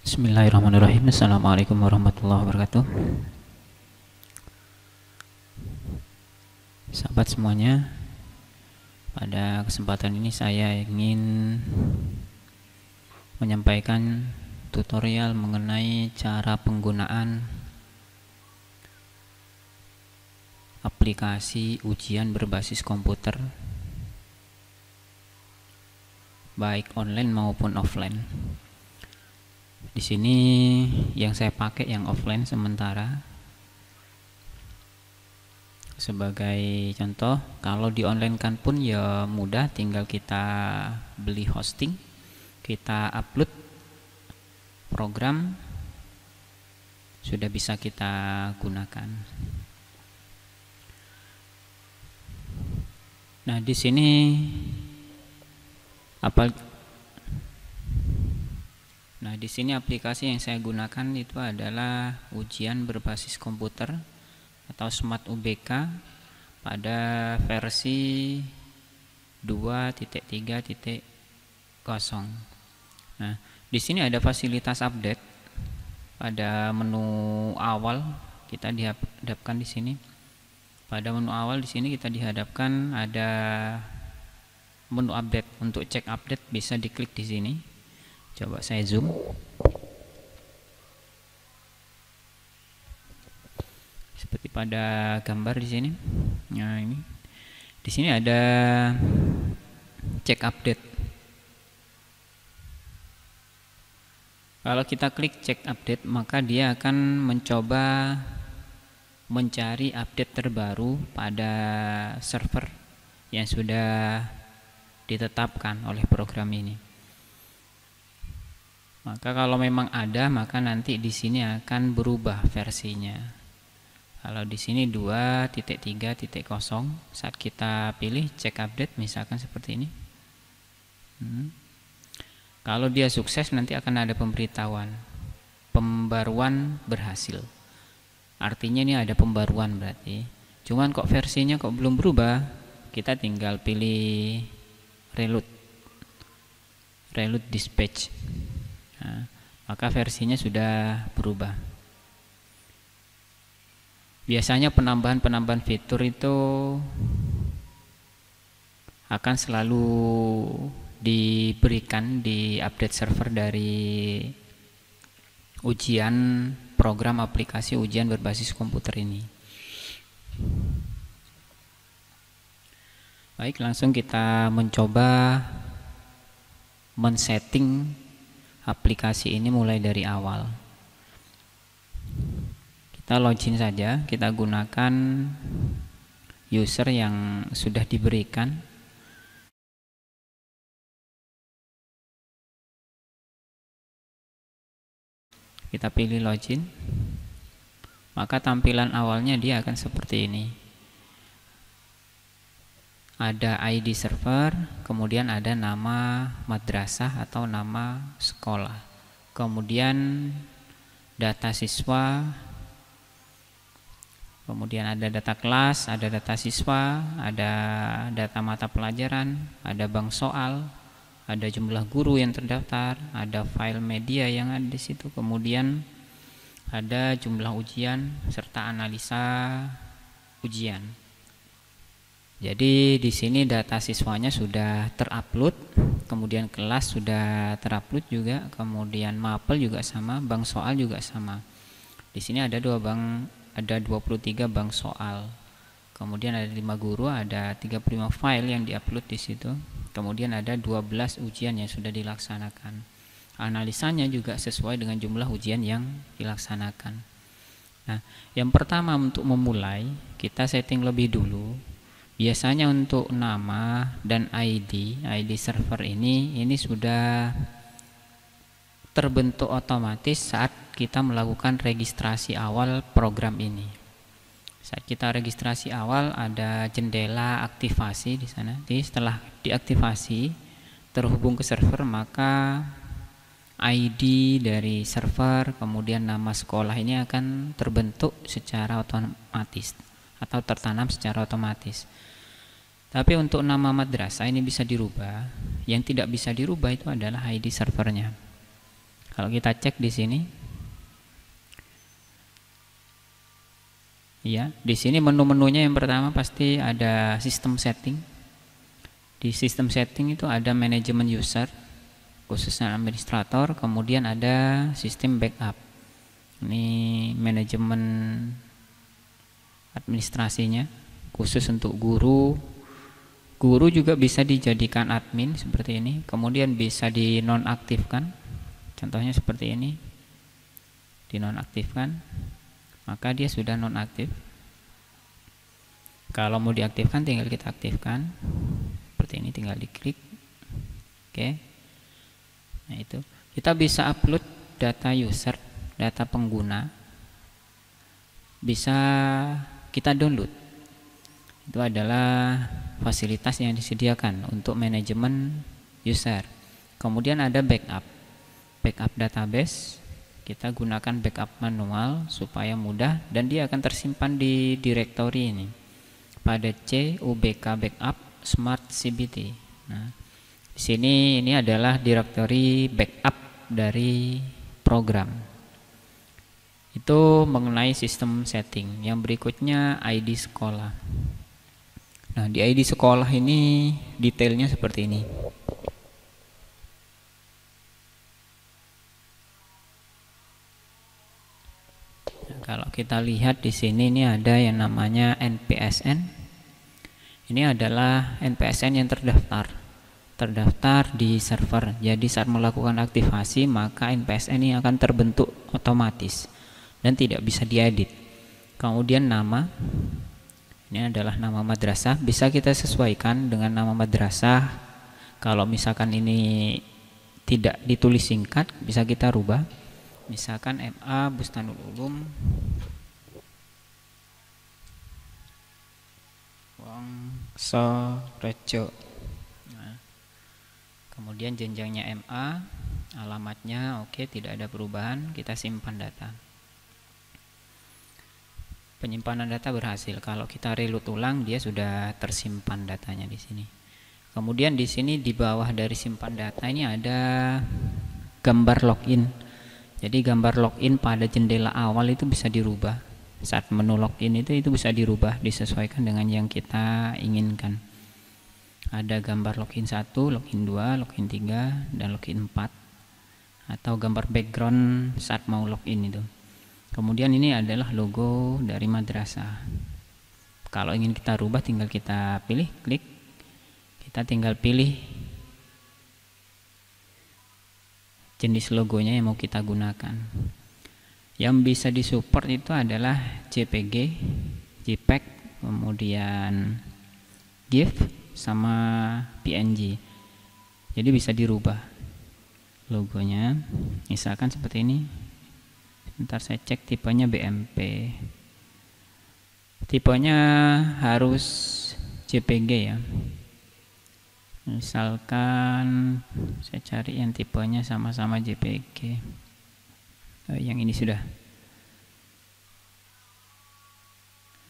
Bismillahirrahmanirrahim. Assalamualaikum warahmatullahi wabarakatuh. Sahabat semuanya, pada kesempatan ini saya ingin menyampaikan tutorial mengenai cara penggunaan aplikasi ujian berbasis komputer baik online maupun offline. Di sini yang saya pakai yang offline sementara. Sebagai contoh, kalau di online kan pun ya mudah, tinggal kita beli hosting, kita upload program, sudah bisa kita gunakan. Nah, di sini aplikasi yang saya gunakan itu adalah ujian berbasis komputer atau Smart UBK pada versi 2.3.0. Nah, di sini ada fasilitas update. Pada menu awal kita dihadapkan di sini. Pada menu awal di sini kita dihadapkan ada menu update. Untuk cek update bisa diklik di sini. Coba saya zoom. Seperti pada gambar di sini. Nah, ini. Di sini ada cek update. Kalau kita klik cek update, maka dia akan mencoba mencari update terbaru pada server yang sudah ditetapkan oleh program ini. Maka kalau memang ada, maka nanti di sini akan berubah versinya. Kalau di sini 2.3.0, saat kita pilih cek update misalkan seperti ini. Kalau dia sukses nanti akan ada pemberitahuan pembaruan berhasil. Artinya ini ada pembaruan berarti. Cuman kok versinya kok belum berubah, kita tinggal pilih reload dispatch. Nah, maka versinya sudah berubah. Biasanya penambahan fitur itu akan selalu diberikan di update server dari ujian program aplikasi ujian berbasis komputer ini. Baik, langsung kita mencoba men-setting aplikasi ini mulai dari awal. Kita login saja, kita gunakan user yang sudah diberikan. Kita pilih login. Maka tampilan awalnya dia akan seperti ini. Ada ID server, kemudian ada nama madrasah atau nama sekolah. Kemudian data siswa, kemudian ada data kelas, ada data siswa, ada data mata pelajaran, ada bank soal, ada jumlah guru yang terdaftar, ada file media yang ada di situ, kemudian ada jumlah ujian serta analisa ujian. Jadi di sini data siswanya sudah terupload, kemudian kelas sudah terupload juga, kemudian mapel juga sama, bank soal juga sama. Di sini ada 23 bank soal. Kemudian ada 5 guru, ada 35 file yang diupload di situ. Kemudian ada 12 ujian yang sudah dilaksanakan. Analisanya juga sesuai dengan jumlah ujian yang dilaksanakan. Nah, yang pertama untuk memulai, kita setting lebih dulu. Biasanya untuk nama dan ID server ini sudah terbentuk otomatis saat kita melakukan registrasi awal program ini. Saat kita registrasi awal ada jendela aktivasi di sana. Jadi setelah diaktifasi terhubung ke server, maka ID dari server kemudian nama sekolah ini akan terbentuk secara otomatis atau tertanam secara otomatis. Tapi untuk nama madrasah ini bisa dirubah. Yang tidak bisa dirubah itu adalah ID servernya. Kalau kita cek di sini, ya, di sini menu-menunya yang pertama pasti ada sistem setting. Di sistem setting itu ada manajemen user, khususnya administrator, kemudian ada sistem backup. Ini manajemen administrasinya, khusus untuk guru. Guru juga bisa dijadikan admin seperti ini, kemudian bisa dinonaktifkan. Contohnya seperti ini, dinonaktifkan, maka dia sudah nonaktif. Kalau mau diaktifkan tinggal kita aktifkan seperti ini, tinggal diklik. Oke. Nah, itu kita bisa upload data user, data pengguna, bisa kita download. Itu adalah fasilitas yang disediakan untuk manajemen user. Kemudian ada backup database. Kita gunakan backup manual supaya mudah dan dia akan tersimpan di directory ini pada CUBK backup smart CBT. Nah, di sini ini adalah directory backup dari program. Itu mengenai sistem setting. Yang berikutnya ID sekolah. Nah, di ID sekolah ini detailnya seperti ini. Kalau kita lihat di sini, ini ada yang namanya NPSN. Ini adalah NPSN yang terdaftar di server. Jadi saat melakukan aktivasi, maka NPSN ini akan terbentuk otomatis dan tidak bisa diedit. Kemudian nama, ini adalah nama madrasah, bisa kita sesuaikan dengan nama madrasah. Kalau misalkan ini tidak ditulis singkat, bisa kita rubah. Misalkan MA Bustanul Ulum Wongsorejo. Nah, kemudian jenjangnya MA, alamatnya oke, tidak ada perubahan. Kita simpan data. Penyimpanan data berhasil. Kalau kita reload ulang, dia sudah tersimpan datanya di sini. Kemudian di sini di bawah dari simpan data ini ada gambar login. Jadi gambar login pada jendela awal itu bisa dirubah. Saat menu login itu bisa dirubah, disesuaikan dengan yang kita inginkan. Ada gambar login 1, login 2, login 3, dan login 4. Atau gambar background saat mau login itu. Kemudian ini adalah logo dari madrasah. Kalau ingin kita rubah tinggal kita pilih, klik. Kita tinggal pilih jenis logonya yang mau kita gunakan. Yang bisa disupport itu adalah JPG, JPEG, kemudian GIF, sama PNG. Jadi bisa dirubah logonya. Misalkan seperti ini. Sebentar saya cek tipenya BMP. Tipenya harus JPG ya. Misalkan saya cari yang tipenya sama-sama JPG. Yang ini sudah.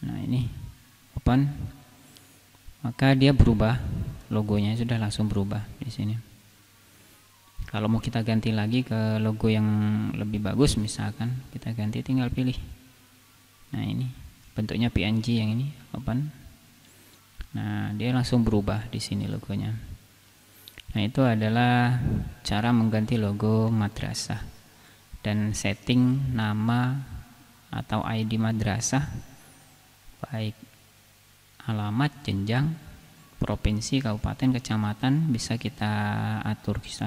Nah, ini open. Maka dia berubah, logonya sudah langsung berubah di sini. Kalau mau kita ganti lagi ke logo yang lebih bagus, misalkan kita ganti, tinggal pilih. Nah, ini bentuknya PNG yang ini, open. Nah, dia langsung berubah di sini logonya. Nah, itu adalah cara mengganti logo madrasah dan setting nama atau ID madrasah, baik alamat, jenjang, provinsi, kabupaten, kecamatan, bisa kita atur, bisa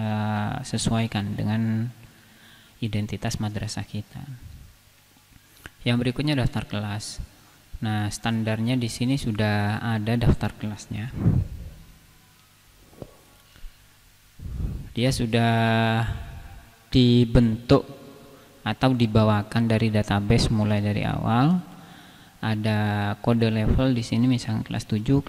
sesuaikan dengan identitas madrasah kita. Yang berikutnya daftar kelas. Nah, standarnya di sini sudah ada daftar kelasnya. Dia sudah dibentuk atau dibawakan dari database mulai dari awal. Ada kode level di sini, misalnya kelas 7,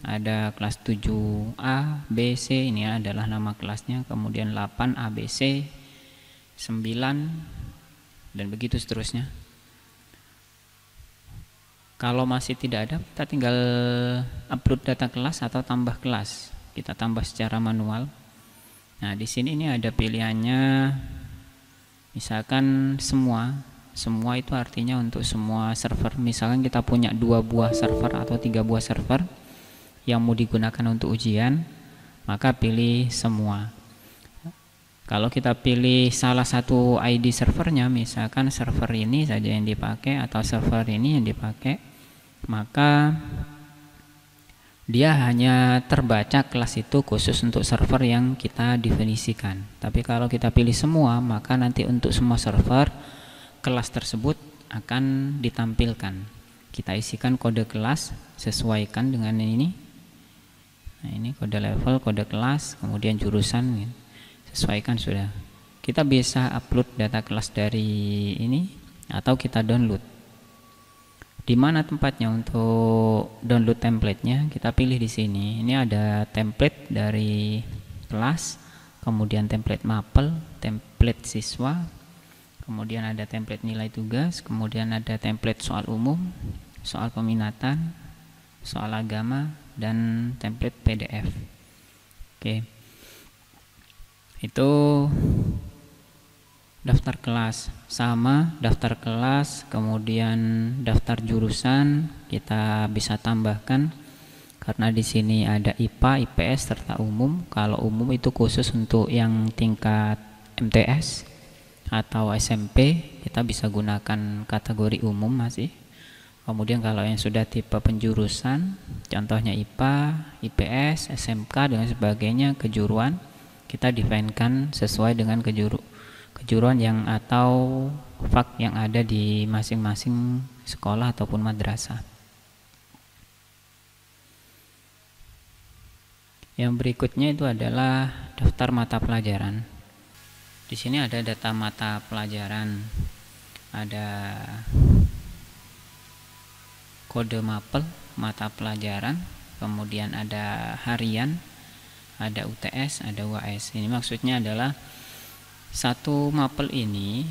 ada kelas 7A, B, C, ini adalah nama kelasnya, kemudian 8 ABC, 9 dan begitu seterusnya. Kalau masih tidak ada, kita tinggal upload data kelas atau tambah kelas. Kita tambah secara manual. Nah, di sini ini ada pilihannya, misalkan semua itu artinya untuk semua server. Misalkan kita punya 2 buah server atau 3 buah server yang mau digunakan untuk ujian, maka pilih semua. Kalau kita pilih salah satu ID servernya, misalkan server ini saja yang dipakai atau server ini yang dipakai, maka dia hanya terbaca kelas itu khusus untuk server yang kita definisikan. Tapi kalau kita pilih semua, maka nanti untuk semua server kelas tersebut akan ditampilkan. Kita isikan kode kelas, sesuaikan dengan ini. Nah, ini kode level, kode kelas, kemudian jurusan, sesuaikan sudah. Kita bisa upload data kelas dari ini atau kita download. Di mana tempatnya untuk download templatenya? Kita pilih di sini. Ini ada template dari kelas, kemudian template mapel, template siswa, kemudian ada template nilai tugas, kemudian ada template soal umum, soal peminatan, soal agama, dan template PDF. Oke. Itu daftar kelas, sama daftar kelas, kemudian daftar jurusan kita bisa tambahkan karena di sini ada IPA, IPS serta umum. Kalau umum itu khusus untuk yang tingkat MTS atau SMP, kita bisa gunakan kategori umum masih. Kemudian kalau yang sudah tipe penjurusan, contohnya IPA, IPS, SMK dan sebagainya, kejuruan, kita definekan sesuai dengan kejuruan yang atau fak yang ada di masing-masing sekolah ataupun madrasah. Yang berikutnya itu adalah daftar mata pelajaran. Di sini ada data mata pelajaran, ada kode mapel mata pelajaran, kemudian ada harian, ada UTS, ada UAS. Ini maksudnya adalah satu mapel ini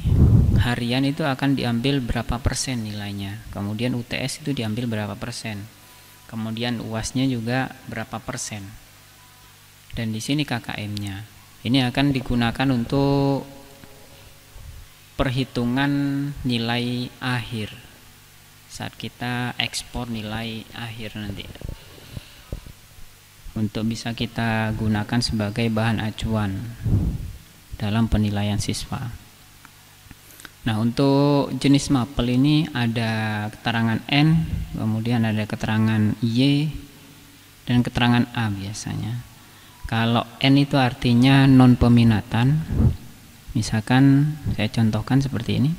harian itu akan diambil berapa persen nilainya, kemudian UTS itu diambil berapa persen, kemudian UASnya juga berapa persen, dan di sini KKM-nya. Ini akan digunakan untuk perhitungan nilai akhir saat kita ekspor nilai akhir nanti, untuk bisa kita gunakan sebagai bahan acuan dalam penilaian siswa. Nah, untuk jenis mapel ini ada keterangan N, kemudian ada keterangan Y, dan keterangan A biasanya. Kalau N itu artinya non peminatan. Misalkan saya contohkan seperti ini.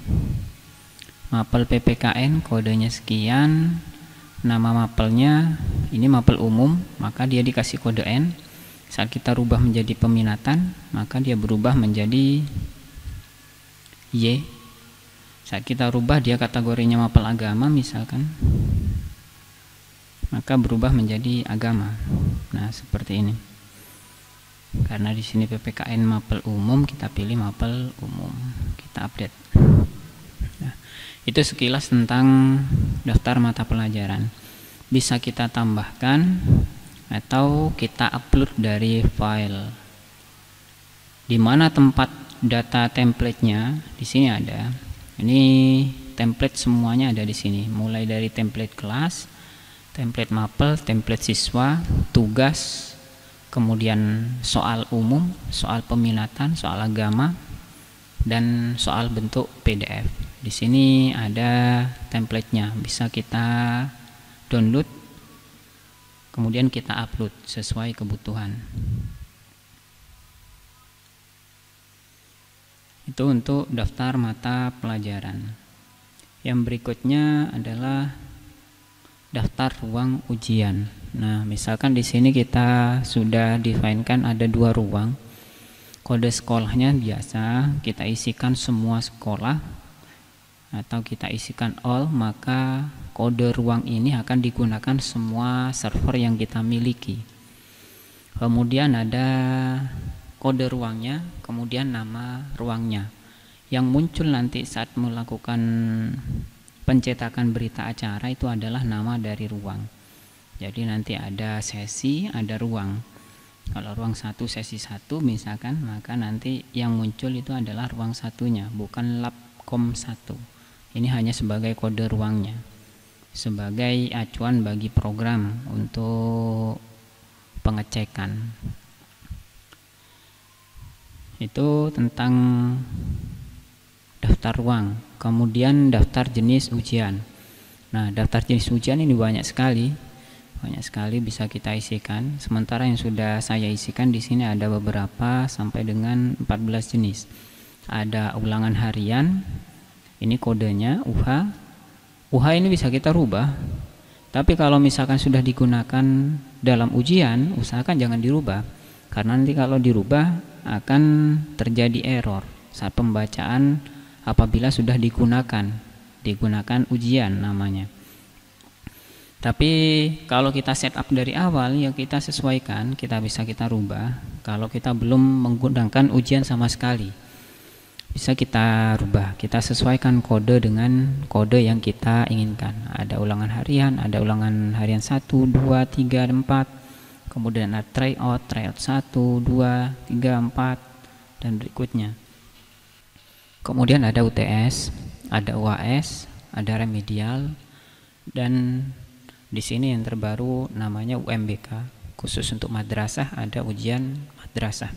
Mapel PPKN kodenya sekian, nama mapelnya ini mapel umum, maka dia dikasih kode N. Saat kita rubah menjadi peminatan, maka dia berubah menjadi Y. Saat kita rubah dia kategorinya mapel agama misalkan, maka berubah menjadi agama. Nah, seperti ini. Karena di sini PPKN mapel umum, kita pilih mapel umum, kita update. Nah, itu sekilas tentang daftar mata pelajaran. Bisa kita tambahkan atau kita upload dari file. Di mana tempat data template-nya? Di sini ada. Ini template semuanya ada di sini. Mulai dari template kelas, template mapel, template siswa, tugas, kemudian soal umum, soal peminatan, soal agama, dan soal bentuk PDF. Di sini ada template-nya, bisa kita download, kemudian kita upload sesuai kebutuhan. Itu untuk daftar mata pelajaran. Yang berikutnya adalah daftar ruang ujian. Nah, misalkan di sini kita sudah definekan ada 2 ruang. Kode sekolahnya biasa kita isikan semua sekolah atau kita isikan all, maka kode ruang ini akan digunakan semua server yang kita miliki. Kemudian ada kode ruangnya, kemudian nama ruangnya. Yang muncul nanti saat melakukan pencetakan berita acara itu adalah nama dari ruang. Jadi nanti ada sesi, ada ruang. Kalau ruang 1 sesi 1 misalkan, maka nanti yang muncul itu adalah ruang satunya, bukan labcom 1. Ini hanya sebagai kode ruangnya, sebagai acuan bagi program untuk pengecekan. Itu tentang daftar ruang. Kemudian daftar jenis ujian. Nah, daftar jenis ujian ini banyak sekali bisa kita isikan. Sementara yang sudah saya isikan di sini ada beberapa sampai dengan 14 jenis. Ada ulangan harian, ini kodenya UH. UH ini bisa kita rubah. Tapi kalau misalkan sudah digunakan dalam ujian, usahakan jangan dirubah. Karena nanti kalau dirubah akan terjadi error saat pembacaan apabila sudah digunakan ujian namanya. Tapi kalau kita setup dari awal, ya kita sesuaikan, kita rubah. Kalau kita belum menggunakan ujian sama sekali, bisa kita rubah, kita sesuaikan kode dengan kode yang kita inginkan. Ada ulangan harian 1, 2, 3, 4, kemudian ada tryout 1, 2, 3, 4, dan berikutnya. Kemudian ada UTS, ada UAS, ada remedial, dan di sini yang terbaru namanya UMBK, khusus untuk madrasah ada ujian madrasah.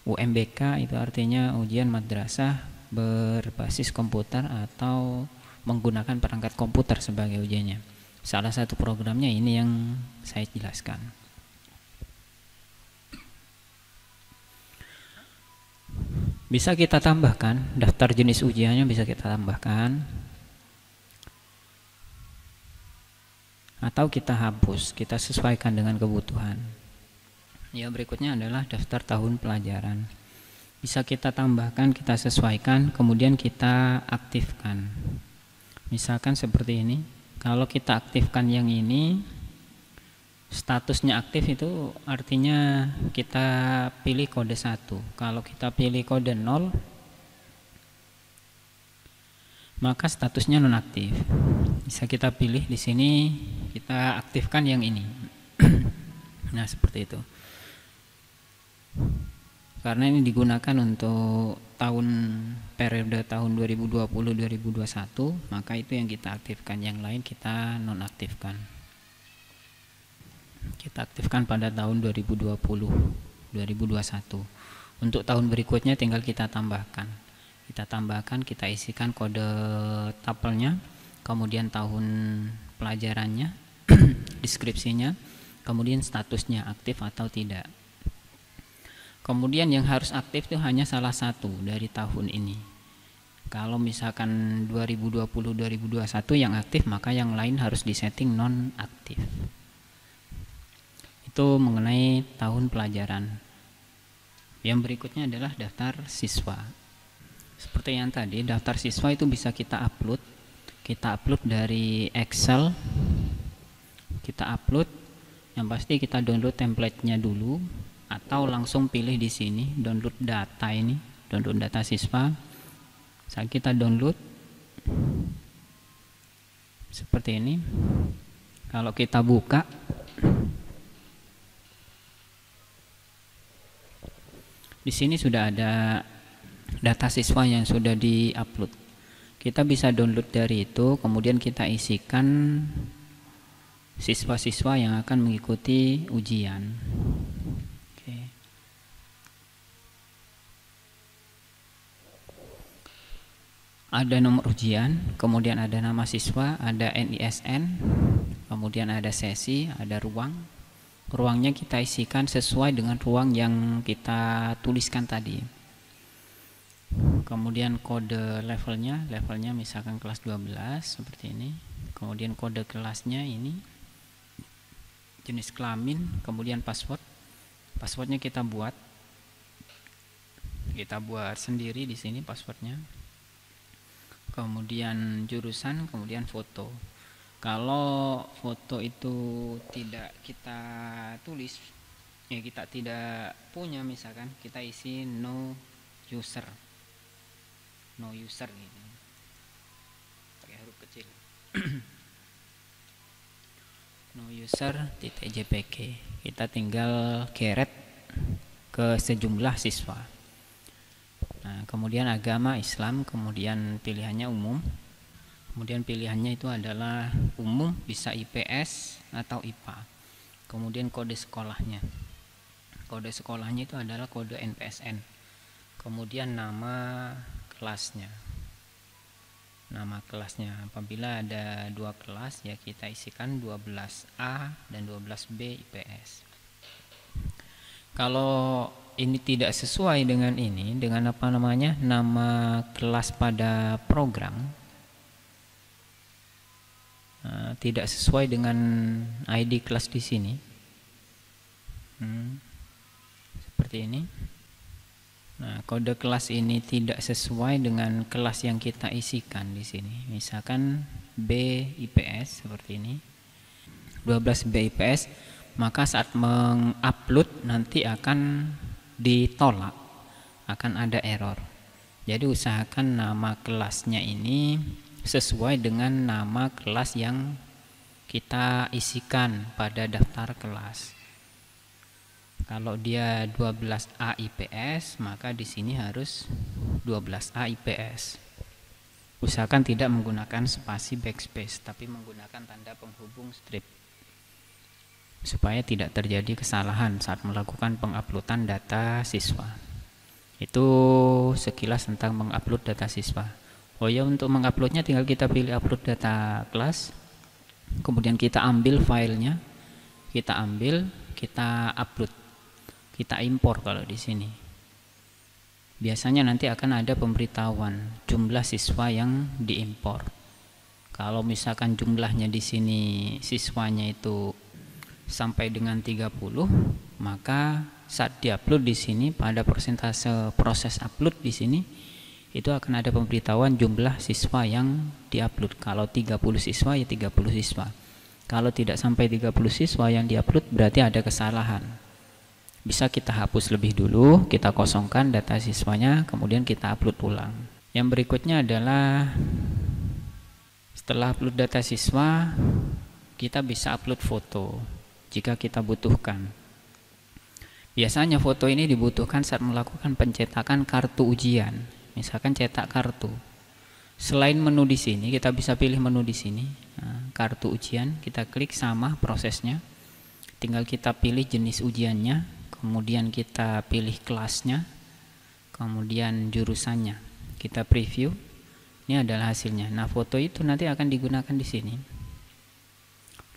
UMBK itu artinya ujian madrasah berbasis komputer atau menggunakan perangkat komputer sebagai ujiannya. Salah satu programnya ini yang saya jelaskan. Bisa kita tambahkan, daftar jenis ujiannya bisa kita tambahkan, atau kita hapus, kita sesuaikan dengan kebutuhan. Ya, berikutnya adalah daftar tahun pelajaran. Bisa kita tambahkan, kita sesuaikan, kemudian kita aktifkan. Misalkan seperti ini. Kalau kita aktifkan yang ini, statusnya aktif itu artinya kita pilih kode 1. Kalau kita pilih kode 0, maka statusnya nonaktif. Bisa kita pilih di sini, kita aktifkan yang ini. Nah, seperti itu. Karena ini digunakan untuk periode tahun 2020-2021, maka itu yang kita aktifkan, yang lain kita nonaktifkan. Kita aktifkan pada tahun 2020-2021. Untuk tahun berikutnya tinggal kita tambahkan. Kita isikan kode tapelnya, kemudian tahun pelajarannya, deskripsinya, kemudian statusnya aktif atau tidak. Kemudian yang harus aktif itu hanya salah satu dari tahun ini. Kalau misalkan 2020-2021 yang aktif, maka yang lain harus disetting non aktif. Itu mengenai tahun pelajaran. Yang berikutnya adalah daftar siswa. Seperti yang tadi, daftar siswa itu bisa kita upload dari Excel, kita upload, yang pasti kita download template-nya dulu, atau langsung pilih di sini download data, ini download data siswa. Saat kita download seperti ini, kalau kita buka, di sini sudah ada data siswa yang sudah di-upload. Kita bisa download dari itu, kemudian kita isikan siswa-siswa yang akan mengikuti ujian. Oke. Ada nomor ujian, kemudian ada nama siswa, ada NISN, kemudian ada sesi, ada ruang. Ruangnya kita isikan sesuai dengan ruang yang kita tuliskan tadi. Kemudian kode levelnya misalkan kelas 12 seperti ini. Kemudian kode kelasnya ini, jenis kelamin, kemudian passwordnya kita buat sendiri di sini passwordnya. Kemudian jurusan, kemudian foto. Kalau foto itu tidak kita tulis, ya kita tidak punya, misalkan kita isi no user gitu, pakai huruf kecil. no user.jpg. Kita tinggal geret ke sejumlah siswa. Nah, kemudian agama Islam, kemudian pilihannya umum. Kemudian pilihannya itu adalah umum, bisa IPS atau IPA. Kemudian kode sekolahnya. Kode sekolahnya itu adalah kode NPSN. Kemudian nama kelasnya. Nama kelasnya, apabila ada 2 kelas ya kita isikan 12A dan 12B IPS. Kalau ini tidak sesuai dengan ini, dengan apa namanya, nama kelas pada program, tidak sesuai dengan ID kelas di sini, seperti ini. Nah, kode kelas ini tidak sesuai dengan kelas yang kita isikan di sini. Misalkan B IPS seperti ini, 12 B IPS, maka saat mengupload nanti akan ditolak, akan ada error. Jadi usahakan nama kelasnya ini sesuai dengan nama kelas yang kita isikan pada daftar kelas. Kalau dia 12A IPS, maka di sini harus 12A IPS. Usahakan tidak menggunakan spasi backspace, tapi menggunakan tanda penghubung strip, supaya tidak terjadi kesalahan saat melakukan penguploadan data siswa. Itu sekilas tentang mengupload data siswa. Oh ya, untuk menguploadnya tinggal kita pilih upload data kelas, kemudian kita ambil filenya, kita upload, kita impor. Kalau di sini biasanya nanti akan ada pemberitahuan jumlah siswa yang diimpor. Kalau misalkan jumlahnya di sini siswanya itu sampai dengan 30, maka saat diupload di sini pada persentase proses upload di sini itu akan ada pemberitahuan jumlah siswa yang diupload. Kalau 30 siswa ya 30 siswa. Kalau tidak sampai 30 siswa yang diupload berarti ada kesalahan. Bisa kita hapus lebih dulu, kita kosongkan data siswanya, kemudian kita upload ulang. Yang berikutnya adalah setelah upload data siswa, kita bisa upload foto jika kita butuhkan. Biasanya foto ini dibutuhkan saat melakukan pencetakan kartu ujian. Misalkan cetak kartu. Selain menu di sini, kita bisa pilih menu di sini. Nah, kartu ujian, kita klik sama prosesnya. Tinggal kita pilih jenis ujiannya, kemudian kita pilih kelasnya, kemudian jurusannya. Kita preview. Ini adalah hasilnya. Nah, foto itu nanti akan digunakan di sini.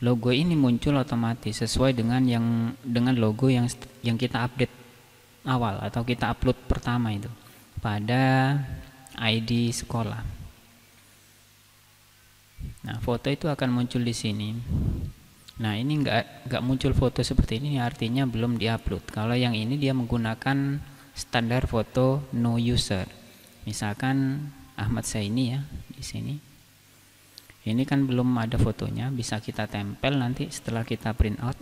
Logo ini muncul otomatis sesuai dengan logo yang kita update awal atau kita upload pertama itu pada ID sekolah. Nah, foto itu akan muncul di sini. Nah, ini enggak muncul foto seperti ini, artinya belum diupload. Kalau yang ini dia menggunakan standar foto no user. Misalkan Ahmad Saini ya di sini. Ini kan belum ada fotonya, bisa kita tempel nanti setelah kita print out.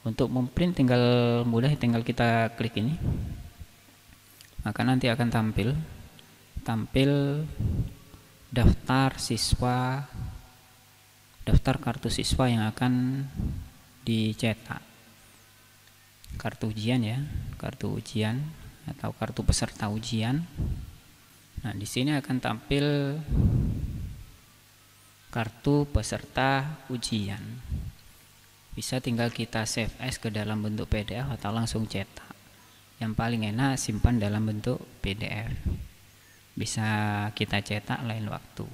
Untuk memprint tinggal kita klik ini. Maka nanti akan tampil daftar siswa, daftar kartu siswa yang akan dicetak. Kartu ujian ya, kartu ujian atau kartu peserta ujian. Nah, di sini akan tampil kartu peserta ujian. Bisa tinggal kita save as ke dalam bentuk PDF atau langsung cetak. Yang paling enak simpan dalam bentuk PDF. Bisa kita cetak lain waktu.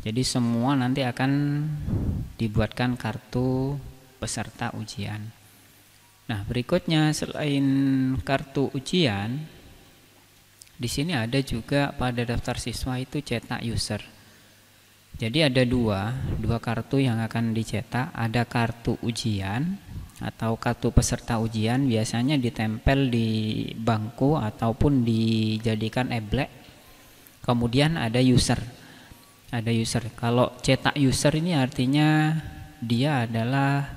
Jadi semua nanti akan dibuatkan kartu peserta ujian. Nah, berikutnya selain kartu ujian, di sini ada juga pada daftar siswa itu cetak user. Jadi ada dua kartu yang akan dicetak. Ada kartu ujian atau kartu peserta ujian, biasanya ditempel di bangku ataupun dijadikan eblek. Kemudian ada user. Kalau cetak user ini artinya dia adalah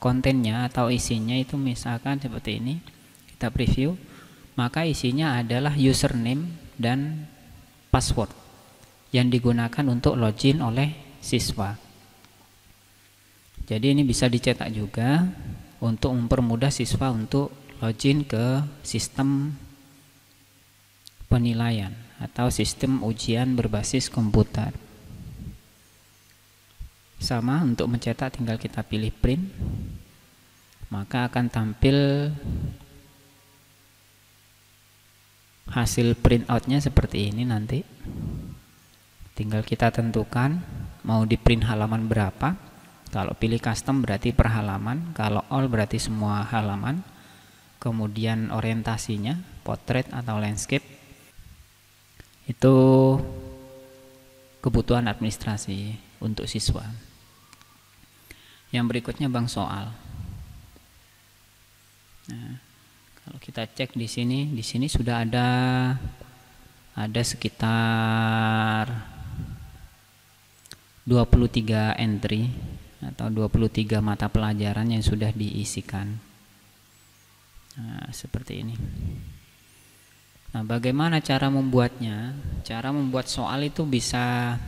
kontennya atau isinya itu misalkan seperti ini. Kita preview. Maka isinya adalah username dan password yang digunakan untuk login oleh siswa. Jadi ini bisa dicetak juga untuk mempermudah siswa untuk login ke sistem penilaian atau sistem ujian berbasis komputer. Sama, untuk mencetak tinggal kita pilih print, maka akan tampil hasil printoutnya seperti ini nanti. Tinggal kita tentukan mau di print halaman berapa. Kalau pilih custom berarti per halaman, kalau all berarti semua halaman. Kemudian orientasinya portrait atau landscape. Itu kebutuhan administrasi untuk siswa. Yang berikutnya bank soal. Nah, kalau kita cek di sini sudah ada sekitar 23 entry atau 23 mata pelajaran yang sudah diisikan. Nah, seperti ini. Nah, bagaimana cara membuatnya? Cara membuat soal itu bisa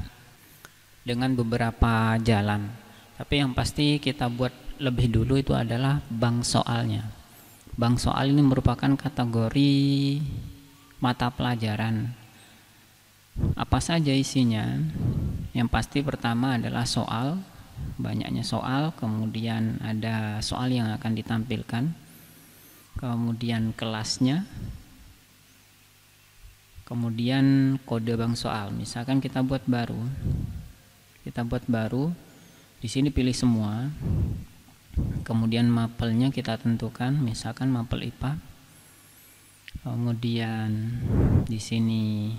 dengan beberapa jalan. Tapi yang pasti kita buat lebih dulu itu adalah bank soalnya. Bank soal ini merupakan kategori mata pelajaran. Apa saja isinya? Yang pasti pertama adalah soal, banyaknya soal, kemudian ada soal yang akan ditampilkan, kemudian kelasnya, kemudian kode bank soal. Misalkan kita buat baru, di sini pilih semua, kemudian mapelnya kita tentukan, misalkan mapel IPA, kemudian di sini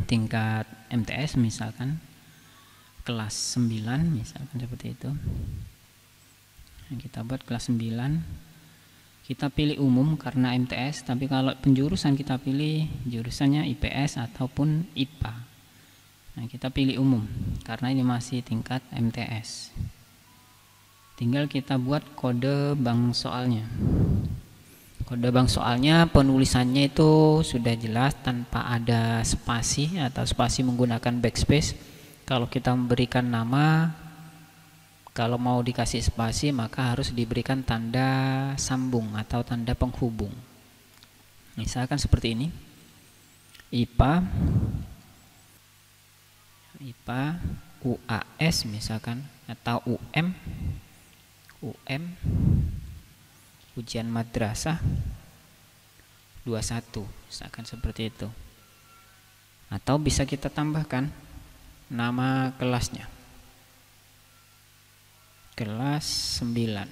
tingkat MTS misalkan kelas 9 misalkan seperti itu. Nah, kita buat kelas 9, kita pilih umum karena MTS, tapi kalau penjurusan kita pilih jurusannya IPS ataupun IPA. Nah, kita pilih umum karena ini masih tingkat MTS. Tinggal kita buat kode bank soalnya. Kode bank soalnya penulisannya itu sudah jelas tanpa ada spasi atau spasi menggunakan backspace. Kalau kita memberikan nama, kalau mau dikasih spasi maka harus diberikan tanda sambung atau tanda penghubung. Misalkan seperti ini. IPA UAS misalkan, atau UM ujian madrasah 21 misalkan seperti itu. Atau bisa kita tambahkan nama kelasnya, kelas 9.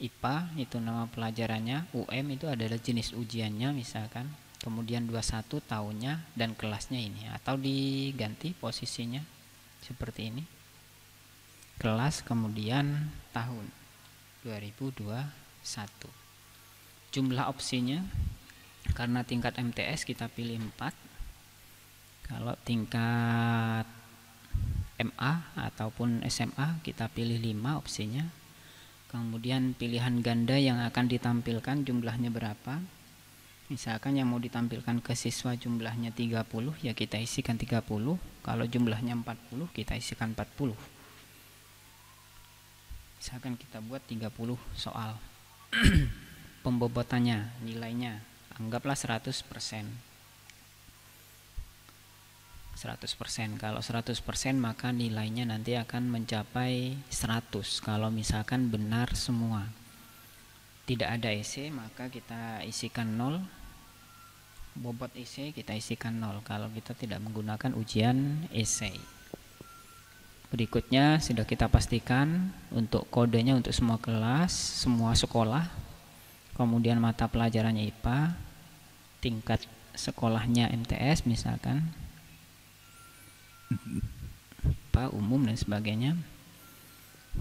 IPA itu nama pelajarannya, UM itu adalah jenis ujiannya misalkan, kemudian 21 tahunnya dan kelasnya ini, atau diganti posisinya seperti ini, kelas kemudian tahun 2021. Jumlah opsinya karena tingkat MTS kita pilih 4. Kalau tingkat MA ataupun SMA kita pilih 5 opsinya. Kemudian pilihan ganda yang akan ditampilkan jumlahnya berapa. Misalkan yang mau ditampilkan ke siswa jumlahnya 30, ya kita isikan 30. Kalau jumlahnya 40 kita isikan 40. Misalkan kita buat 30 soal. Pembobotannya, nilainya anggaplah 100%. 100%. Kalau 100% maka nilainya nanti akan mencapai 100 kalau misalkan benar semua. Tidak ada esai maka kita isikan 0. Bobot esai kita isikan 0 kalau kita tidak menggunakan ujian esai. Berikutnya sudah kita pastikan untuk kodenya untuk semua kelas, semua sekolah. Kemudian mata pelajarannya IPA, tingkat sekolahnya MTS misalkan, IPA umum dan sebagainya.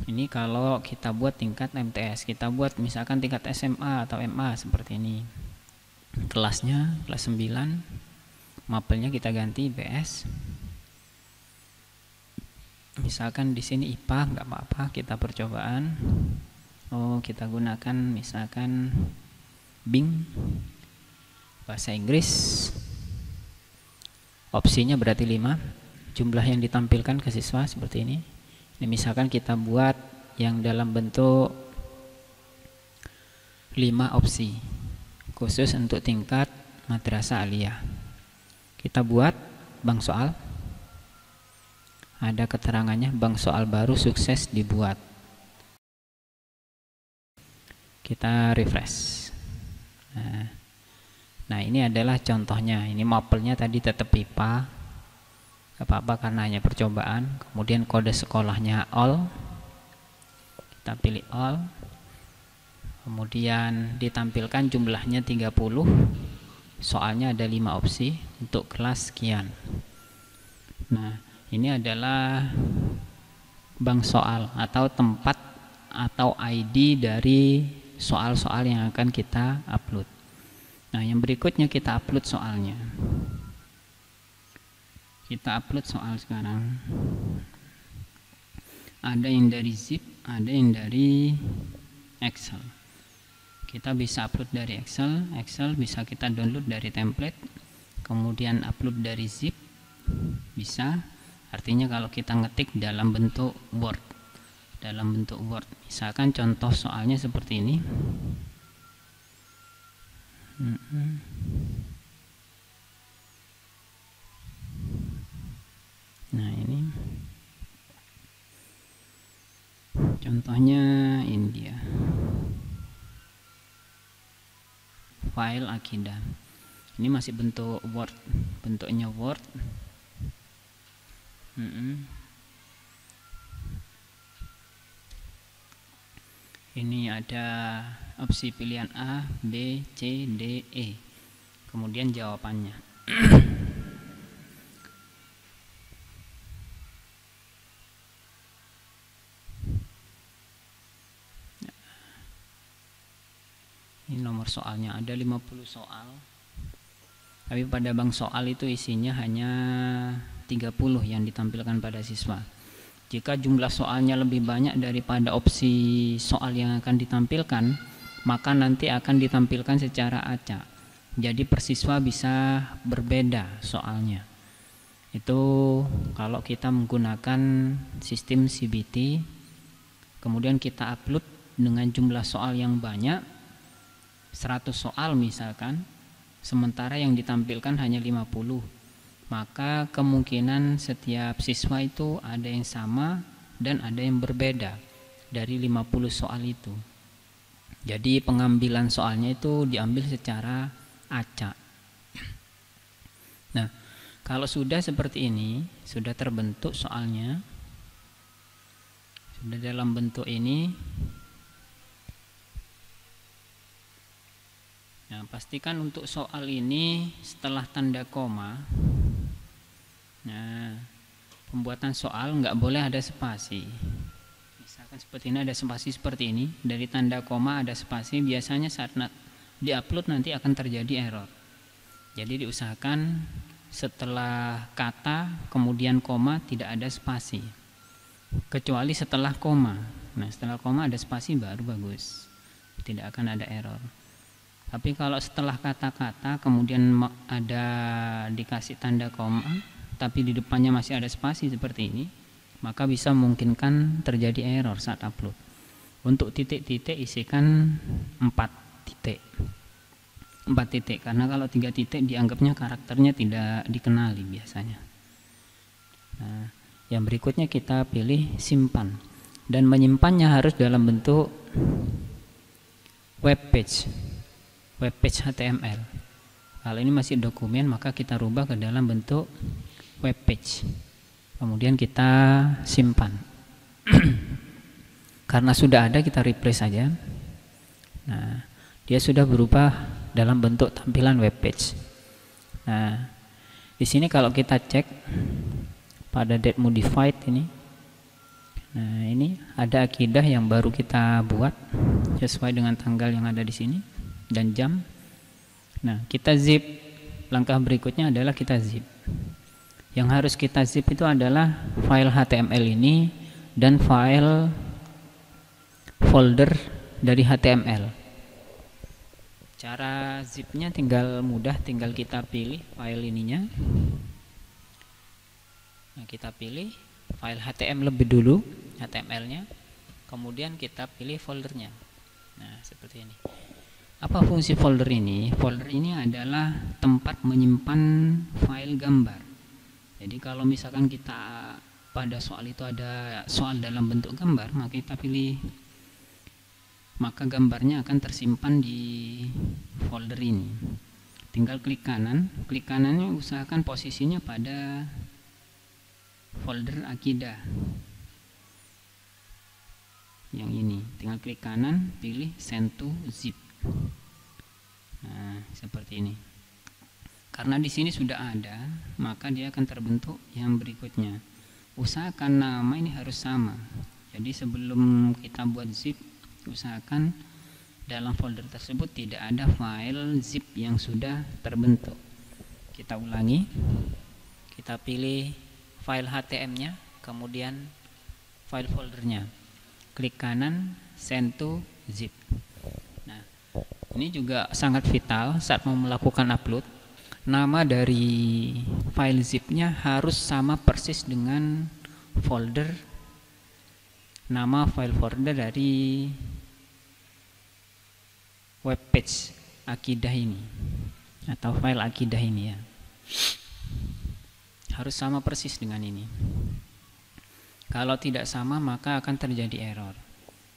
Ini kalau kita buat tingkat MTS, kita buat misalkan tingkat SMA atau MA seperti ini. Kelasnya kelas 9, mapelnya kita ganti IPS. Misalkan di sini IPA nggak apa-apa, kita percobaan. Kita gunakan misalkan Bing bahasa Inggris. Opsinya berarti 5. jumlah yang ditampilkan ke siswa seperti ini. Ini misalkan kita buat yang dalam bentuk 5 opsi khusus untuk tingkat madrasah aliyah. Kita buat bank soal, ada keterangannya, bank soal baru sukses dibuat. Kita refresh. Nah ini adalah contohnya. Ini mapelnya tadi tetap IPA, gak apa-apa karena hanya percobaan. Kemudian kode sekolahnya all, kita pilih all. Kemudian ditampilkan jumlahnya 30, soalnya ada 5 opsi untuk kelas sekian. Nah ini adalah bank soal atau tempat atau ID dari soal-soal yang akan kita upload. Nah yang berikutnya kita upload soalnya. Kita upload soal sekarang. Ada yang dari zip, ada yang dari Excel. Kita bisa upload dari Excel. Excel bisa kita download dari template, kemudian upload dari zip bisa. Artinya kalau kita ngetik dalam bentuk Word, misalkan contoh soalnya seperti ini. Nah ini contohnya, ini dia file akidah. Ini masih bentuk Word, bentuknya Word. Ini ada opsi pilihan A, B, C, D, E. Kemudian jawabannya. Ini nomor soalnya, ada 50 soal. Tapi pada bank soal itu isinya hanya 30 yang ditampilkan pada siswa. Jika jumlah soalnya lebih banyak daripada opsi soal yang akan ditampilkan, maka nanti akan ditampilkan secara acak. Jadi persiswa bisa berbeda soalnya. Itu kalau kita menggunakan sistem CBT, kemudian kita upload dengan jumlah soal yang banyak, 100 soal misalkan, sementara yang ditampilkan hanya 50. Maka kemungkinan setiap siswa itu ada yang sama dan ada yang berbeda dari 50 soal itu. Jadi pengambilan soalnya itu diambil secara acak. Nah, kalau sudah seperti ini, sudah terbentuk soalnya, sudah dalam bentuk ini, nah pastikan untuk soal ini setelah tanda koma, nah pembuatan soal nggak boleh ada spasi. Misalkan seperti ini, ada spasi seperti ini, dari tanda koma ada spasi, biasanya saat diupload nanti akan terjadi error. Jadi diusahakan setelah kata kemudian koma tidak ada spasi, kecuali setelah koma. Nah setelah koma ada spasi baru bagus, tidak akan ada error. Tapi kalau setelah kata-kata kemudian ada dikasih tanda koma tapi di depannya masih ada spasi seperti ini, maka bisa memungkinkan terjadi error saat upload. Untuk titik-titik isikan 4 titik. 4 titik, karena kalau 3 titik dianggapnya karakternya tidak dikenali biasanya. Nah, yang berikutnya kita pilih simpan, dan menyimpannya harus dalam bentuk web page HTML. Kalau ini masih dokumen, maka kita rubah ke dalam bentuk web page, kemudian kita simpan. Karena sudah ada, kita refresh saja. Nah, dia sudah berubah dalam bentuk tampilan web page. Nah, di sini kalau kita cek pada date modified ini, nah ini ada akidah yang baru kita buat sesuai dengan tanggal yang ada di sini dan jam. Nah, kita zip. Langkah berikutnya adalah kita zip. Yang harus kita zip itu adalah file HTML ini dan file folder dari HTML. Cara zipnya tinggal mudah, tinggal kita pilih file ininya. Nah, kita pilih file HTML lebih dulu, HTML-nya, kemudian kita pilih foldernya. Nah, seperti ini. Apa fungsi folder ini? Folder ini adalah tempat menyimpan file gambar. Jadi kalau misalkan kita pada soal itu ada soal dalam bentuk gambar, maka kita pilih, maka gambarnya akan tersimpan di folder ini. Tinggal klik kanan, klik kanannya usahakan posisinya pada folder akidah yang ini. Tinggal klik kanan, pilih send to zip. Nah, seperti ini. Karena di sini sudah ada, maka dia akan terbentuk yang berikutnya. Usahakan nama ini harus sama. Jadi sebelum kita buat zip, usahakan dalam folder tersebut tidak ada file zip yang sudah terbentuk. Kita ulangi. Kita pilih file HTML-nya, kemudian file foldernya. Klik kanan, send to zip. Nah, ini juga sangat vital saat mau melakukan upload. Nama dari file zip-nya harus sama persis dengan folder, nama file folder dari webpage akidah ini atau file akidah ini ya. Harus sama persis dengan ini. Kalau tidak sama maka akan terjadi error.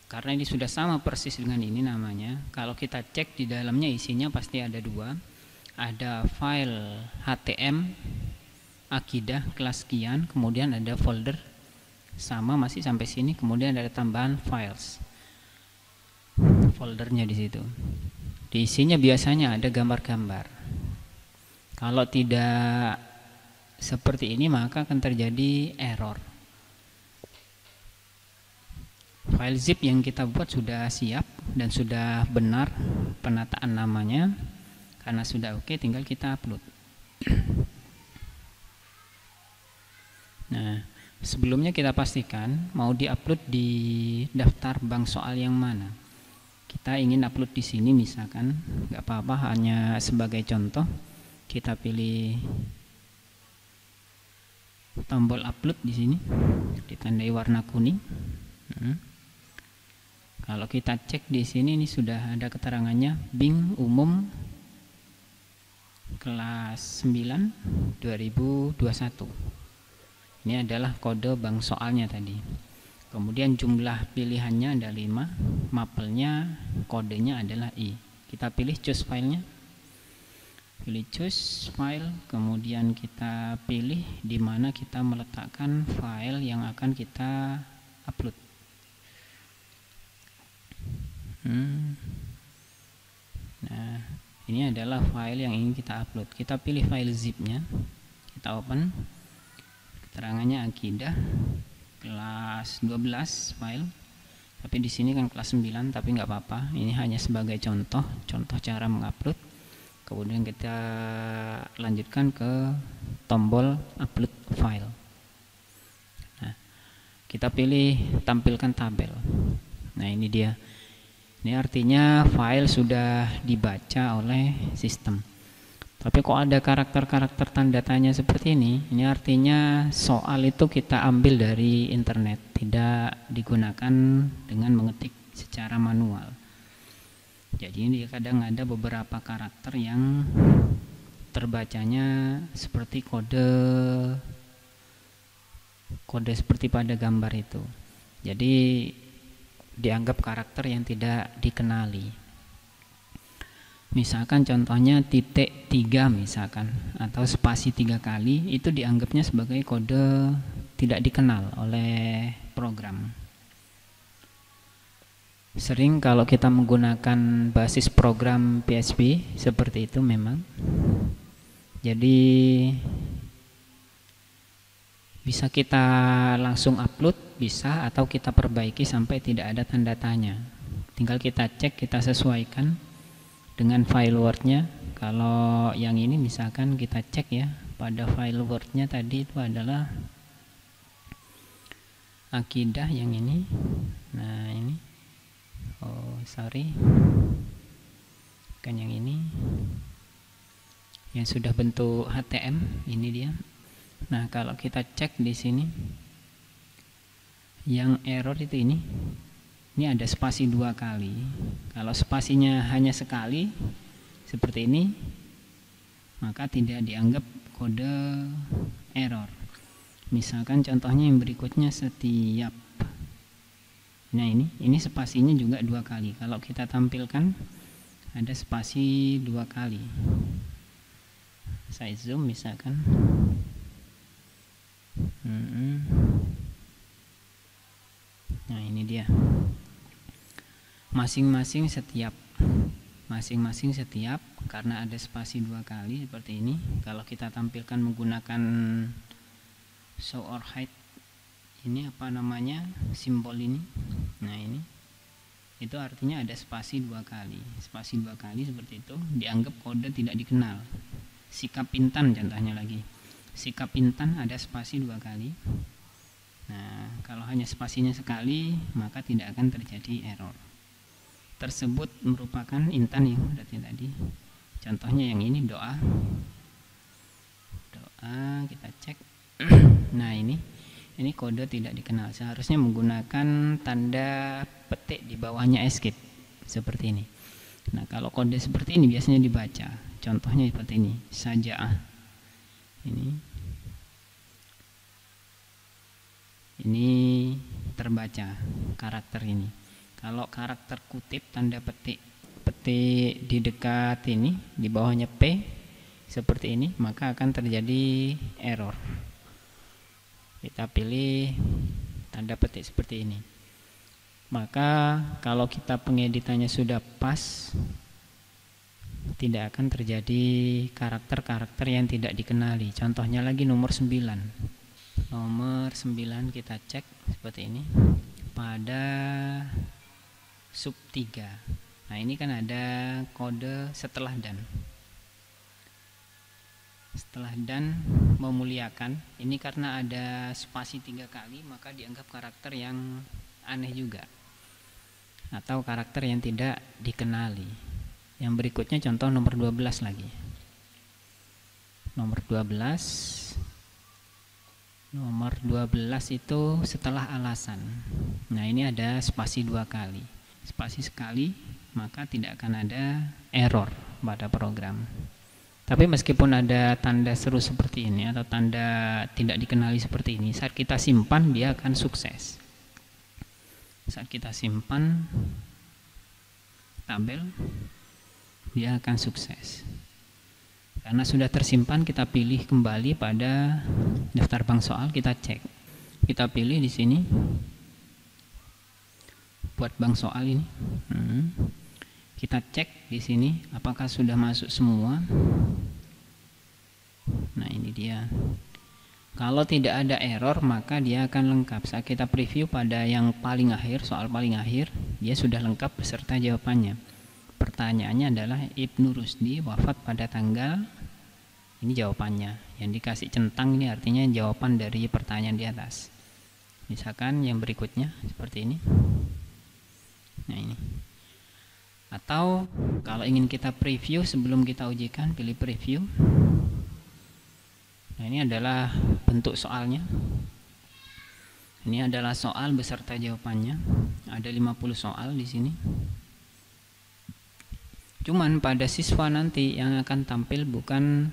Karena ini sudah sama persis dengan ini namanya. Kalau kita cek di dalamnya isinya pasti ada dua. Ada file HTML akidah kelas sekian, kemudian ada folder sama masih sampai sini, kemudian ada tambahan files. Foldernya di situ. Di isinya biasanya ada gambar-gambar. Kalau tidak seperti ini maka akan terjadi error. File zip yang kita buat sudah siap dan sudah benar penataan namanya. Karena sudah oke, tinggal kita upload. Nah, sebelumnya kita pastikan mau diupload di daftar bank soal yang mana. Kita ingin upload di sini misalkan, nggak apa-apa, hanya sebagai contoh. Kita pilih tombol upload di sini, ditandai warna kuning. Kalau kita cek di sini, ini sudah ada keterangannya, Bank Umum kelas 9 2021. Ini adalah kode bank soalnya tadi. Kemudian jumlah pilihannya ada 5, mapelnya kodenya adalah I. Kita pilih choose filenya. Pilih choose file, kemudian kita pilih di mana kita meletakkan file yang akan kita upload. Nah, ini adalah file yang ingin kita upload. Kita pilih file zip-nya, kita open. Keterangannya akidah kelas 12 file. Tapi di sini kan kelas 9, tapi nggak apa-apa. Ini hanya sebagai contoh cara mengupload. Kemudian kita lanjutkan ke tombol upload file. Nah, kita pilih tampilkan tabel. Nah, ini dia. Ini artinya file sudah dibaca oleh sistem. Tapi kok ada karakter-karakter tanda tanya seperti ini artinya soal itu kita ambil dari internet, tidak digunakan dengan mengetik secara manual. Jadi ini kadang ada beberapa karakter yang terbacanya seperti kode seperti pada gambar itu. Jadi dianggap karakter yang tidak dikenali. Misalkan contohnya titik 3 misalkan, atau spasi 3 kali, itu dianggapnya sebagai kode tidak dikenal oleh program. Sering kalau kita menggunakan basis program PHP seperti itu memang. Jadi bisa kita langsung upload, bisa, atau kita perbaiki sampai tidak ada tanda tanya. Tinggal kita cek, kita sesuaikan dengan file Word-nya. Kalau yang ini misalkan kita cek ya, pada file Word-nya tadi itu adalah akidah yang ini. Nah, ini. Oh, sorry. Kan yang ini. Yang sudah bentuk HTML, ini dia. Nah, kalau kita cek di sini yang error itu ini ada spasi 2 kali. Kalau spasinya hanya sekali seperti ini, maka tidak dianggap kode error. Misalkan contohnya yang berikutnya setiap. Nah, ini spasinya juga 2 kali. Kalau kita tampilkan ada spasi 2 kali. Saya zoom misalkan. Nah, ini dia. Masing-masing setiap karena ada spasi 2 kali seperti ini. Kalau kita tampilkan menggunakan show or hide, ini apa namanya, simbol ini. Nah, ini itu artinya ada spasi 2 kali. Spasi 2 kali seperti itu dianggap kode tidak dikenal. Sikap Intan contohnya lagi. Sikap Intan ada spasi 2 kali. Nah, kalau hanya spasinya sekali, maka tidak akan terjadi error. Tersebut merupakan Intan yang berarti tadi. Contohnya yang ini doa. Kita cek. Nah, ini kode tidak dikenal. Seharusnya menggunakan tanda petik di bawahnya escape seperti ini. Nah, kalau kode seperti ini biasanya dibaca. Contohnya seperti ini, saja. Ini terbaca karakter ini. Kalau karakter kutip tanda petik di dekat ini di bawahnya P seperti ini, maka akan terjadi error. Kita pilih tanda petik seperti ini. Maka kalau kita pengeditannya sudah pas, tidak akan terjadi karakter-karakter yang tidak dikenali. Contohnya lagi nomor 9. Nomor 9 kita cek seperti ini. Pada sub 3. Nah, ini kan ada kode setelah dan. Setelah dan memuliakan. Ini karena ada spasi 3 kali, maka dianggap karakter yang aneh juga. Atau karakter yang tidak dikenali. Yang berikutnya contoh nomor 12 lagi. Nomor 12 itu setelah alasan. Nah, ini ada spasi 2 kali. Spasi sekali, maka tidak akan ada error pada program. Tapi meskipun ada tanda seru seperti ini atau tanda tidak dikenali seperti ini, saat kita simpan dia akan sukses. Saat kita simpan tabel, dia akan sukses. Karena sudah tersimpan, kita pilih kembali pada daftar bank soal, kita cek. Kita pilih di sini buat bank soal ini. Kita cek di sini apakah sudah masuk semua. Nah, ini dia. Kalau tidak ada error, maka dia akan lengkap. Saat kita preview pada yang paling akhir, soal paling akhir, dia sudah lengkap beserta jawabannya. Pertanyaannya adalah Ibnu Rusdi wafat pada tanggal, ini jawabannya. Yang dikasih centang ini artinya jawaban dari pertanyaan di atas. Misalkan yang berikutnya seperti ini. Nah, ini. Atau kalau ingin kita preview sebelum kita ujikan, pilih preview. Nah, ini adalah bentuk soalnya. Ini adalah soal beserta jawabannya. Ada 50 soal di sini. Cuman pada siswa nanti yang akan tampil bukan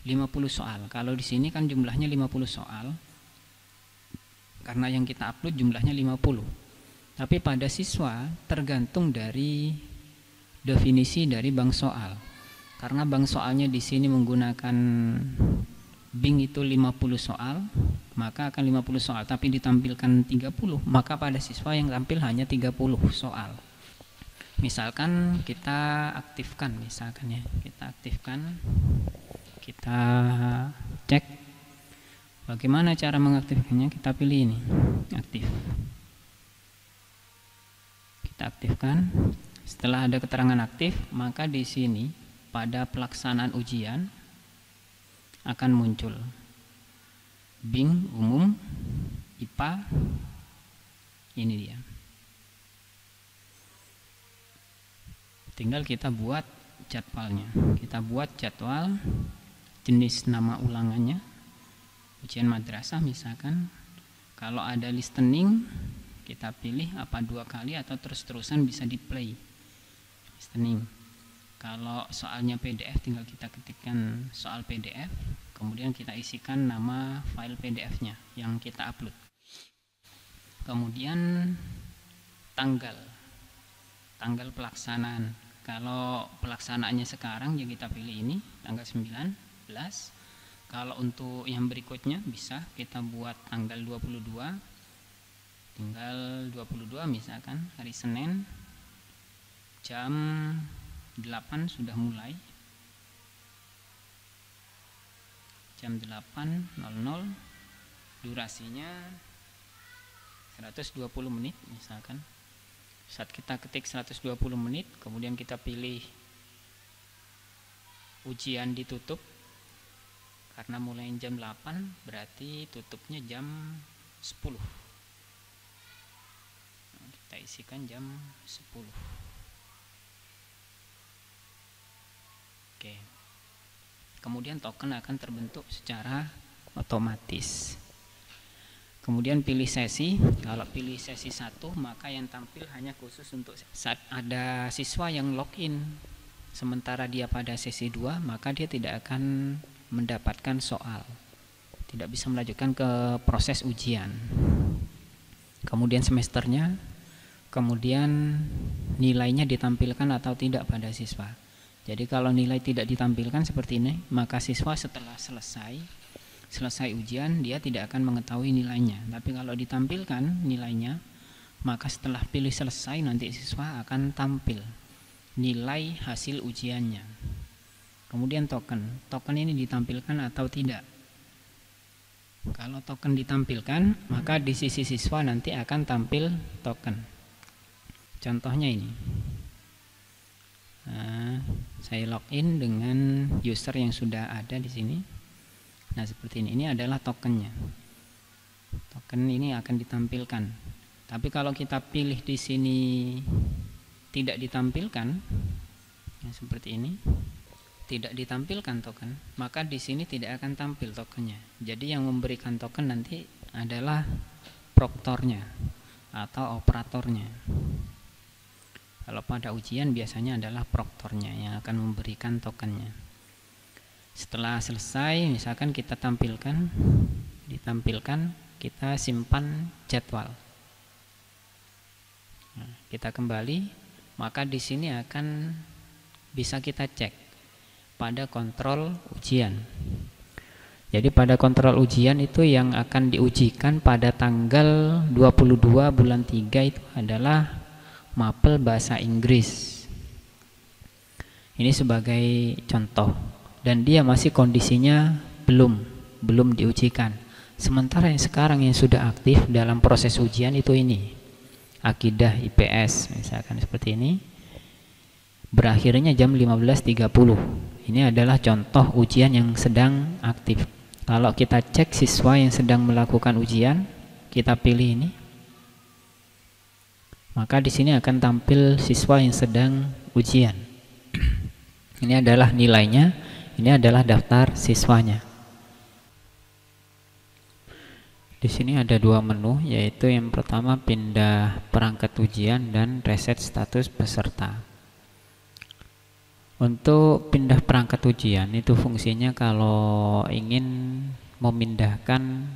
50 soal. Kalau di sini kan jumlahnya 50 soal. Karena yang kita upload jumlahnya 50. Tapi pada siswa tergantung dari definisi dari bank soal. Karena bank soalnya di sini menggunakan Bing itu 50 soal, maka akan 50 soal. Tapi ditampilkan 30, maka pada siswa yang tampil hanya 30 soal. Misalkan kita aktifkan, kita cek bagaimana cara mengaktifkannya. Kita pilih ini, aktif. Kita aktifkan. Setelah ada keterangan aktif, maka di sini pada pelaksanaan ujian akan muncul Bing umum, IPA, ini dia. Tinggal kita buat jadwalnya. Kita buat jadwal, jenis nama ulangannya, ujian madrasah misalkan, kalau ada listening kita pilih apa 2 kali atau terus-terusan bisa di play listening. Kalau soalnya PDF tinggal kita ketikkan soal PDF, kemudian kita isikan nama file PDF-nya yang kita upload. Kemudian tanggal pelaksanaan. Kalau pelaksanaannya sekarang ya kita pilih ini tanggal 19. Kalau untuk yang berikutnya bisa kita buat tanggal 22, tinggal 22 misalkan hari Senin jam 8 sudah mulai, jam 8.00, durasinya 120 menit misalkan. Saat kita ketik 120 menit, kemudian kita pilih ujian ditutup, karena mulai jam 8 berarti tutupnya jam 10. Nah, kita isikan jam 10. Oke. Kemudian token akan terbentuk secara otomatis. Kemudian pilih sesi. Kalau pilih sesi 1, maka yang tampil hanya khusus untuk saat ada siswa yang login. Sementara dia pada sesi 2, maka dia tidak akan mendapatkan soal. Tidak bisa melanjutkan ke proses ujian. Kemudian semesternya, kemudian nilainya ditampilkan atau tidak pada siswa. Jadi kalau nilai tidak ditampilkan seperti ini, maka siswa setelah selesai ujian dia tidak akan mengetahui nilainya. Tapi kalau ditampilkan nilainya, maka setelah pilih selesai nanti siswa akan tampil nilai hasil ujiannya. Kemudian token ini ditampilkan atau tidak. Kalau token ditampilkan, maka di sisi siswa nanti akan tampil token. Contohnya ini. Nah, saya login dengan user yang sudah ada di sini. Nah, seperti ini. Ini adalah tokennya. Token ini akan ditampilkan. Tapi kalau kita pilih di sini tidak ditampilkan, ya seperti ini, tidak ditampilkan token, maka di sini tidak akan tampil tokennya. Jadi yang memberikan token nanti adalah proktornya atau operatornya. Kalau pada ujian biasanya adalah proktornya yang akan memberikan tokennya. Setelah selesai, misalkan kita ditampilkan, kita simpan jadwal. Nah, kita kembali, maka di sini akan bisa kita cek pada kontrol ujian. Jadi pada kontrol ujian itu yang akan diujikan pada tanggal 22 bulan 3 itu adalah mapel bahasa Inggris. Ini sebagai contoh, dan dia masih kondisinya belum diujikan. Sementara yang sekarang yang sudah aktif dalam proses ujian itu ini akidah IPS misalkan seperti ini, berakhirnya jam 15.30. Ini adalah contoh ujian yang sedang aktif. Kalau kita cek siswa yang sedang melakukan ujian, kita pilih ini, maka di sini akan tampil siswa yang sedang ujian. Ini adalah nilainya, ini adalah daftar siswanya. Di sini ada 2 menu, yaitu yang pertama pindah perangkat ujian dan reset status peserta. Untuk pindah perangkat ujian itu fungsinya kalau ingin memindahkan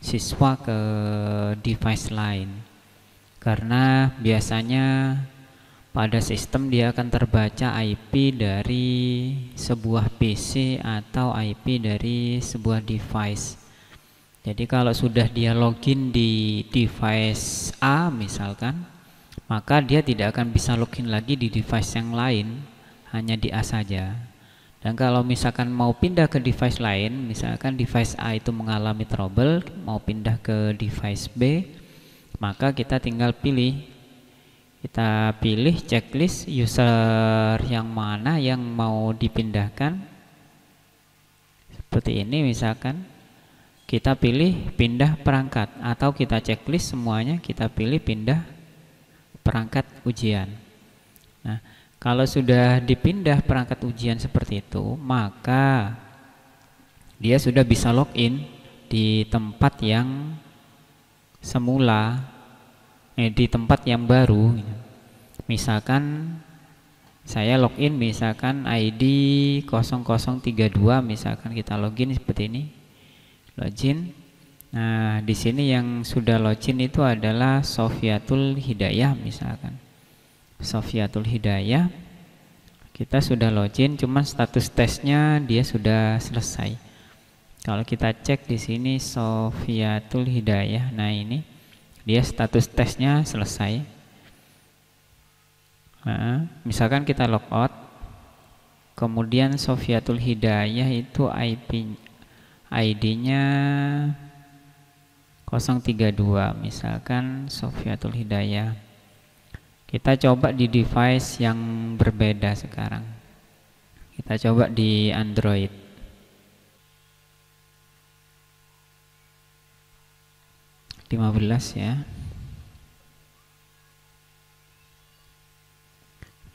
siswa ke device lain. Karena biasanya pada sistem dia akan terbaca IP dari sebuah PC atau IP dari sebuah device. Jadi kalau sudah dia login di device A misalkan, maka dia tidak akan bisa login lagi di device yang lain, hanya di A saja. Dan kalau misalkan mau pindah ke device lain, misalkan device A itu mengalami trouble, mau pindah ke device B, maka kita tinggal pilih checklist user yang mana yang mau dipindahkan. Seperti ini misalkan, kita pilih pindah perangkat, atau kita checklist semuanya, kita pilih pindah perangkat ujian. Nah, kalau sudah dipindah perangkat ujian seperti itu, maka dia sudah bisa login di tempat yang semula, di tempat yang baru. Misalkan saya login misalkan ID 0032, misalkan kita login seperti ini, login. Nah, di sini yang sudah login itu adalah Sofiatul Hidayah, misalkan Sofiatul Hidayah. Kita sudah login, cuman status tesnya dia sudah selesai. Kalau kita cek di sini Sofiatul Hidayah, nah ini dia status tesnya selesai. Nah, misalkan kita logout, kemudian Sofiatul Hidayah itu ID-nya 032, misalkan Sofiatul Hidayah. Kita coba di device yang berbeda sekarang. Kita coba di Android. Ya.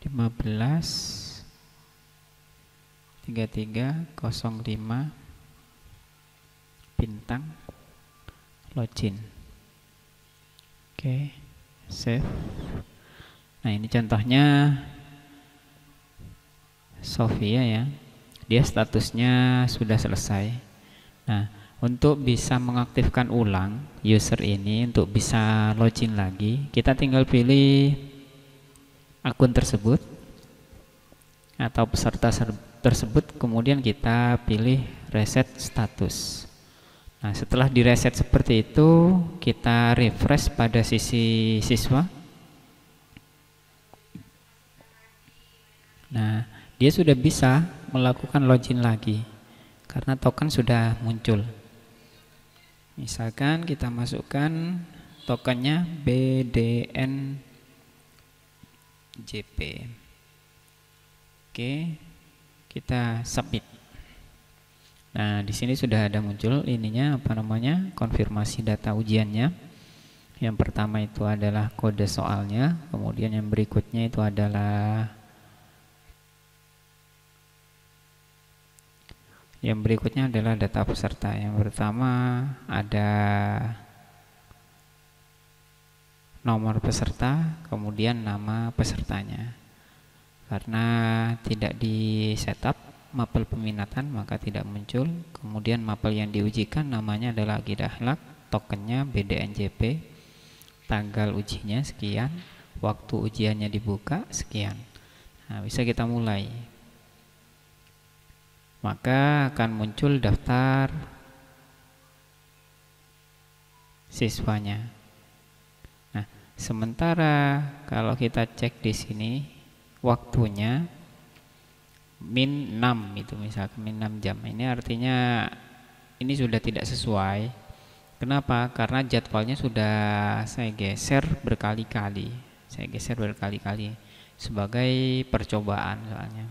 15 3305 bintang login. Oke, save. Nah, ini contohnya Sofia ya. Dia statusnya sudah selesai. Nah, untuk bisa mengaktifkan ulang user ini, untuk bisa login lagi, kita tinggal pilih akun tersebut atau peserta tersebut, kemudian kita pilih reset status. Nah, setelah di reset seperti itu, kita refresh pada sisi siswa. Nah, dia sudah bisa melakukan login lagi karena token sudah muncul. Misalkan kita masukkan tokennya BDN JP. Oke, kita submit. Nah, di sini sudah ada muncul ininya, konfirmasi data ujiannya. Yang pertama itu adalah kode soalnya, kemudian yang berikutnya itu adalah data peserta. Yang pertama ada nomor peserta, kemudian nama pesertanya. Karena tidak di setup mapel peminatan, maka tidak muncul. Kemudian mapel yang diujikan namanya adalah Aqidah Akhlak, tokennya BDNJP, tanggal ujinya sekian, waktu ujiannya dibuka sekian. Nah, bisa kita mulai. Maka akan muncul daftar siswanya. Nah, sementara kalau kita cek di sini waktunya min 6 itu, misalkan min 6 jam. Ini artinya ini sudah tidak sesuai. Kenapa? Karena jadwalnya sudah saya geser berkali-kali. Sebagai percobaan soalnya.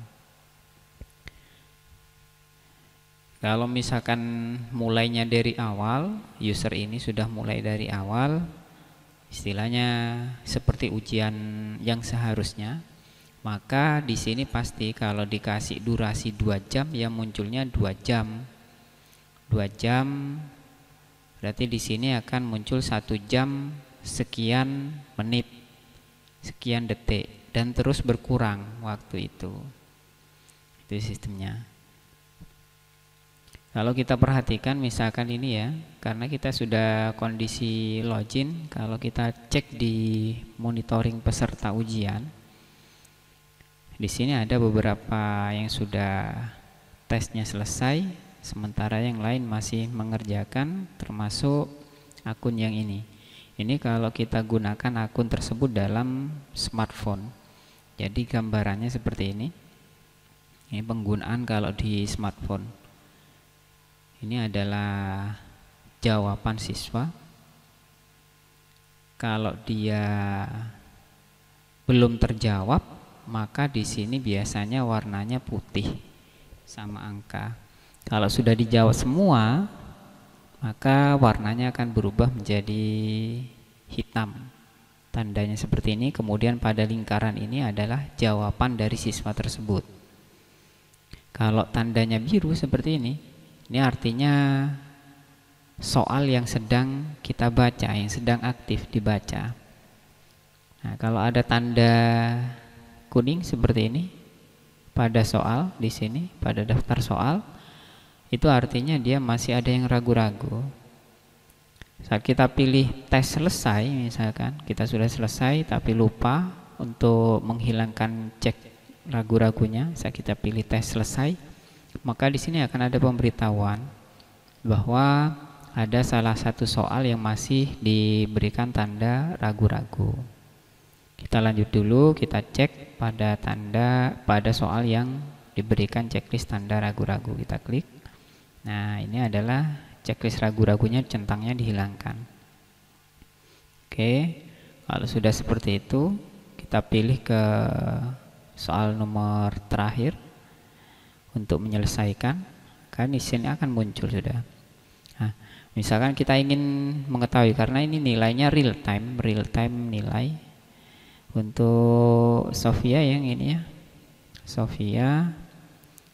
Kalau misalkan mulainya dari awal, user ini sudah mulai dari awal, istilahnya seperti ujian yang seharusnya, maka di sini pasti kalau dikasih durasi 2 jam ya munculnya 2 jam. 2 jam berarti di sini akan muncul 1 jam sekian menit, sekian detik, dan terus berkurang waktu itu. Itu sistemnya. Kalau kita perhatikan misalkan ini ya, karena kita sudah kondisi login, kalau kita cek di monitoring peserta ujian, di sini ada beberapa yang sudah tesnya selesai, sementara yang lain masih mengerjakan, termasuk akun yang ini. Ini kalau kita gunakan akun tersebut dalam smartphone. Jadi gambarannya seperti ini. Ini penggunaan kalau di smartphone. Ini adalah jawaban siswa. Kalau dia belum terjawab, maka di sini biasanya warnanya putih sama angka. Kalau sudah dijawab semua, maka warnanya akan berubah menjadi hitam. Tandanya seperti ini. Kemudian pada lingkaran ini adalah jawaban dari siswa tersebut. Kalau tandanya biru seperti ini artinya soal yang sedang kita baca, yang sedang aktif dibaca. Nah, kalau ada tanda kuning seperti ini pada soal di sini, pada daftar soal, itu artinya dia masih ada yang ragu-ragu. Saat kita pilih tes selesai, misalkan kita sudah selesai tapi lupa untuk menghilangkan cek ragu-ragunya, saat kita pilih tes selesai, maka di sini akan ada pemberitahuan bahwa ada salah satu soal yang masih diberikan tanda ragu-ragu. Kita lanjut dulu, kita cek pada soal yang diberikan checklist tanda ragu-ragu. Kita klik. Nah, ini adalah checklist ragu-ragunya, centangnya dihilangkan. Oke, kalau sudah seperti itu, kita pilih ke soal nomor terakhir untuk menyelesaikan. Kan di sini akan muncul sudah. Nah, misalkan kita ingin mengetahui, karena ini nilainya real time nilai. Untuk Sofia yang ini ya, Sofia,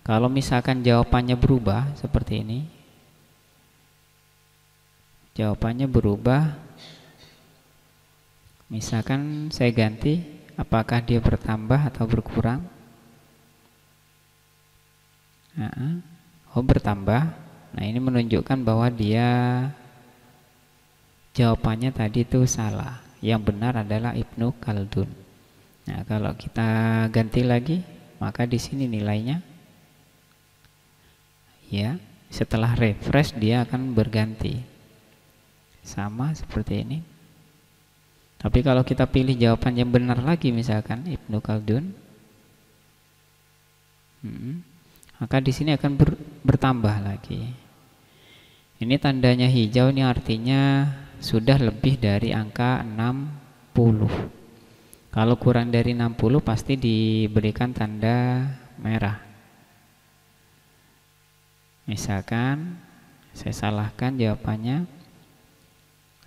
kalau misalkan jawabannya berubah seperti ini, jawabannya berubah, misalkan saya ganti, apakah dia bertambah atau berkurang? Oh, bertambah. Nah, ini menunjukkan bahwa dia jawabannya tadi itu salah. Yang benar adalah Ibnu Khaldun. Nah, kalau kita ganti lagi, maka di sini nilainya ya, setelah refresh dia akan berganti. Sama seperti ini. Tapi kalau kita pilih jawaban yang benar lagi, misalkan Ibnu Khaldun, maka di sini akan bertambah lagi. Ini tandanya hijau, ini artinya sudah lebih dari angka 60. Kalau kurang dari 60 pasti diberikan tanda merah. Misalkan saya salahkan jawabannya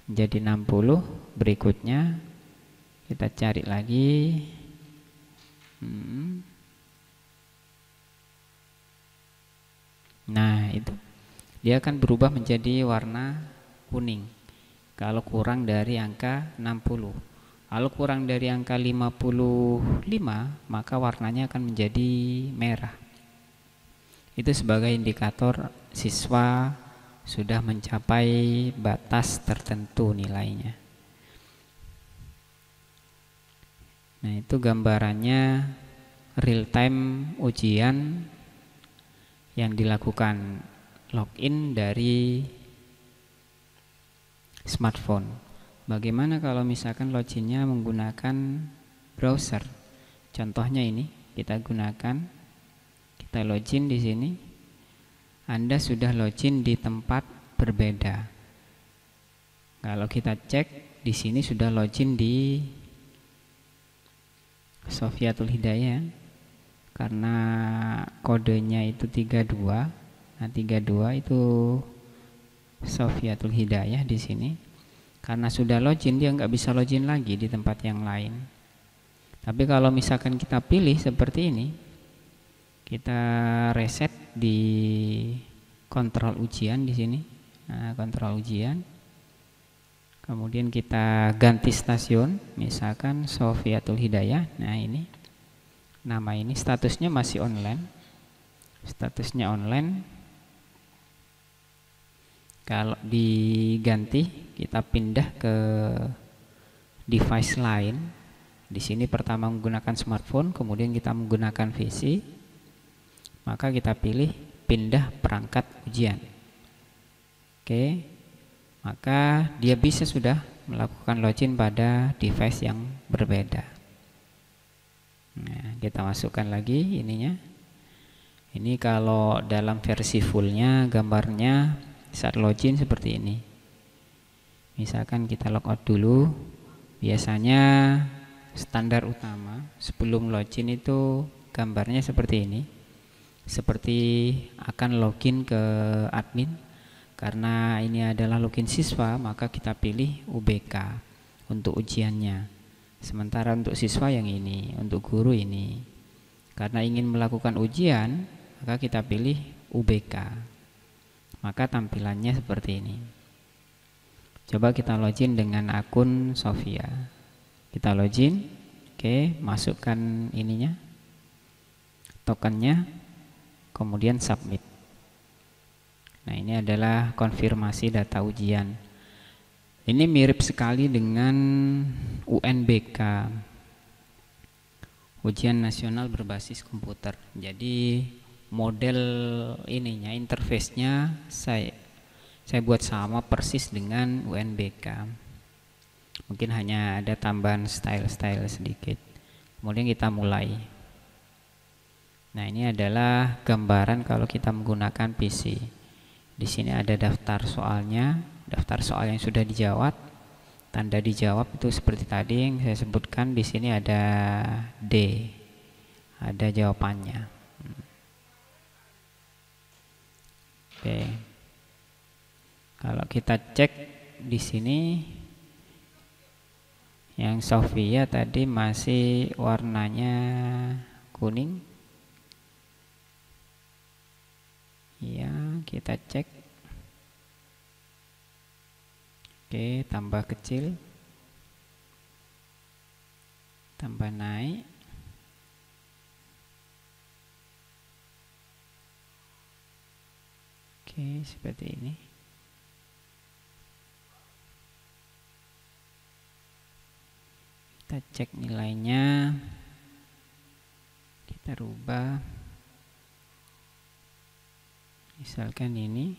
jadi 60, berikutnya kita cari lagi. Nah, itu dia akan berubah menjadi warna kuning kalau kurang dari angka 60. Kalau kurang dari angka 55, maka warnanya akan menjadi merah. Itu sebagai indikator siswa sudah mencapai batas tertentu nilainya. Nah, itu gambarannya real time ujian yang dilakukan login dari smartphone. Bagaimana kalau misalkan loginnya menggunakan browser? Contohnya ini kita gunakan, kita login di sini. Anda sudah login di tempat berbeda. Kalau kita cek di sini sudah login di Sofiatul Hidayah, karena kodenya itu 32. Nah, 32 itu Sofiatul Hidayah di sini. Karena sudah login, dia nggak bisa login lagi di tempat yang lain. Tapi kalau misalkan kita pilih seperti ini, kita reset di kontrol ujian di sini. Nah, kontrol ujian. Kemudian kita ganti stasiun, misalkan Sofiatul Hidayah. Nah, ini nama ini statusnya masih online. Statusnya online. Kalau diganti, kita pindah ke device lain. Di sini pertama menggunakan smartphone, kemudian kita menggunakan PC. Maka kita pilih pindah perangkat ujian. Oke. Maka dia bisa sudah melakukan login pada device yang berbeda. Nah, kita masukkan lagi ininya. Ini kalau dalam versi fullnya gambarnya saat login seperti ini. Misalkan kita logout dulu. Biasanya standar utama sebelum login itu gambarnya seperti ini. Seperti akan login ke admin. Karena ini adalah login siswa, maka kita pilih UBK untuk ujiannya. Sementara untuk siswa yang ini, untuk guru ini. Karena ingin melakukan ujian, maka kita pilih UBK. Maka tampilannya seperti ini. Coba kita login dengan akun Sofia. Kita login, oke, masukkan ininya, tokennya, kemudian submit. Nah, ini adalah konfirmasi data ujian. Ini mirip sekali dengan UNBK, Ujian Nasional Berbasis Komputer. Jadi model ininya, interface-nya saya buat sama persis dengan UNBK. Mungkin hanya ada tambahan style-style sedikit. Kemudian kita mulai. Nah, ini adalah gambaran kalau kita menggunakan PC. Di sini ada daftar soalnya, daftar soal yang sudah dijawab. Tanda dijawab itu seperti tadi yang saya sebutkan. Di sini ada D, ada jawabannya. Oke. Kalau kita cek di sini, yang Sofia tadi masih warnanya kuning. Ya, kita cek. Oke, tambah kecil, tambah naik. Oke, seperti ini. Kita cek nilainya, kita rubah, misalkan ini.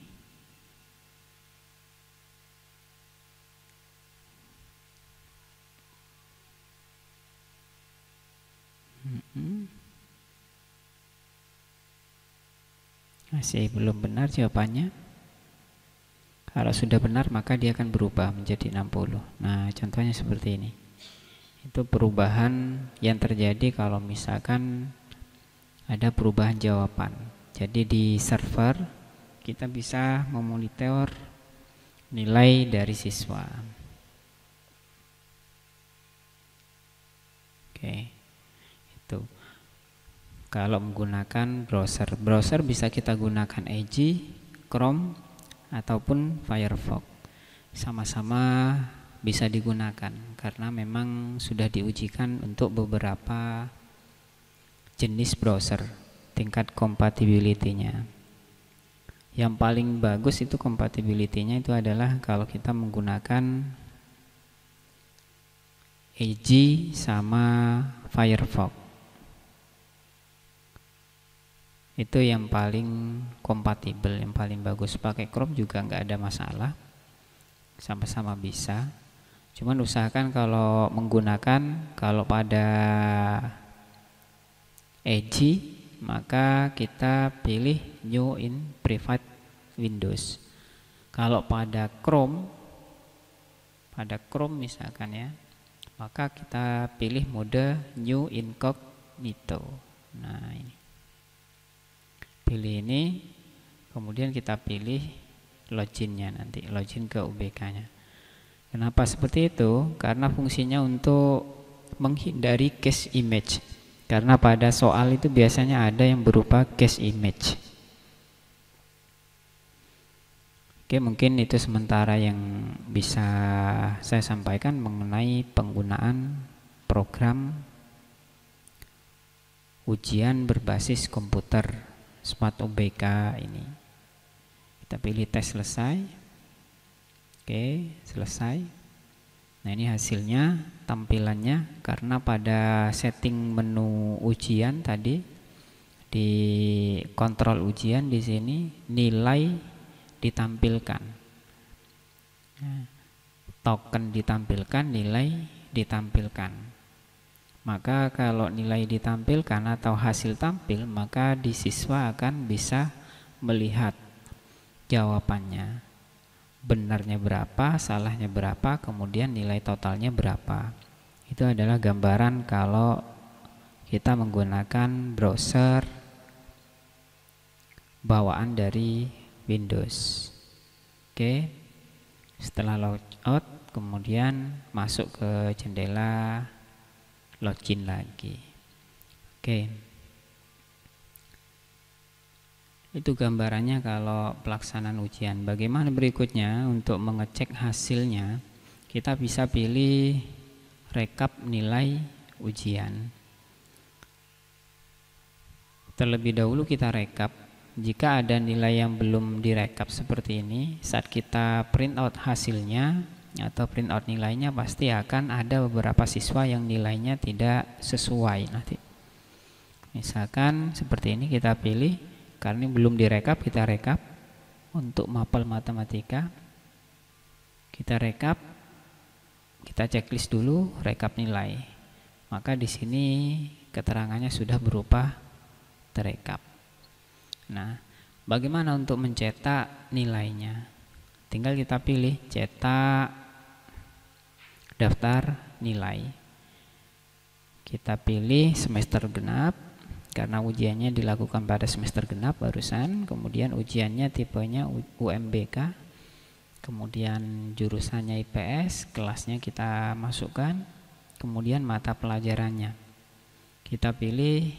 Masih belum benar jawabannya. Kalau sudah benar maka dia akan berubah menjadi 60. Nah, contohnya seperti ini. Itu perubahan yang terjadi kalau misalkan ada perubahan jawaban. Jadi di server kita bisa memonitor nilai dari siswa. Oke, itu kalau menggunakan browser bisa kita gunakan Edge, Chrome, ataupun Firefox. Sama-sama bisa digunakan karena memang sudah diujikan untuk beberapa jenis browser, tingkat compatibility-nya. Yang paling bagus itu compatibility-nya itu adalah kalau kita menggunakan Edge sama Firefox. Itu yang paling kompatibel, yang paling bagus. Pakai Chrome juga nggak ada masalah, sama-sama bisa. Cuman usahakan kalau menggunakan, kalau pada Edge maka kita pilih New in Private Windows. Kalau pada Chrome misalkan ya, maka kita pilih mode New Incognito. Nah, ini pilih ini, kemudian kita pilih loginnya, nanti login ke UBK-nya. Kenapa seperti itu? Karena fungsinya untuk menghindari cache image. Karena pada soal itu biasanya ada yang berupa cache image. Oke, mungkin itu sementara yang bisa saya sampaikan mengenai penggunaan program ujian berbasis komputer Smart UBK ini. Kita pilih tes selesai. Oke, selesai. Nah, ini hasilnya, tampilannya. Karena pada setting menu ujian tadi di kontrol ujian di sini nilai ditampilkan. Nah, token ditampilkan, nilai ditampilkan. Maka kalau nilai ditampilkan atau hasil tampil, maka di siswa akan bisa melihat jawabannya, benarnya berapa, salahnya berapa, kemudian nilai totalnya berapa. Itu adalah gambaran kalau kita menggunakan browser bawaan dari Windows. Oke, setelah logout kemudian masuk ke jendela login lagi. Oke, Itu gambarannya kalau pelaksanaan ujian. Bagaimana berikutnya untuk mengecek hasilnya? Kita bisa pilih rekap nilai ujian. Terlebih dahulu kita rekap. Jika ada nilai yang belum direkap seperti ini, saat kita print out hasilnya atau print out nilainya, pasti akan ada beberapa siswa yang nilainya tidak sesuai nanti. Misalkan seperti ini, kita pilih, karena ini belum direkap, kita rekap. Untuk mapel matematika, kita rekap, kita checklist dulu, rekap nilai. Maka di sini keterangannya sudah berupa terekap. Nah, bagaimana untuk mencetak nilainya? Tinggal kita pilih cetak daftar nilai. Kita pilih semester genap karena ujiannya dilakukan pada semester genap barusan. Kemudian ujiannya tipenya UMBK. Kemudian jurusannya IPS, kelasnya kita masukkan. Kemudian mata pelajarannya. Kita pilih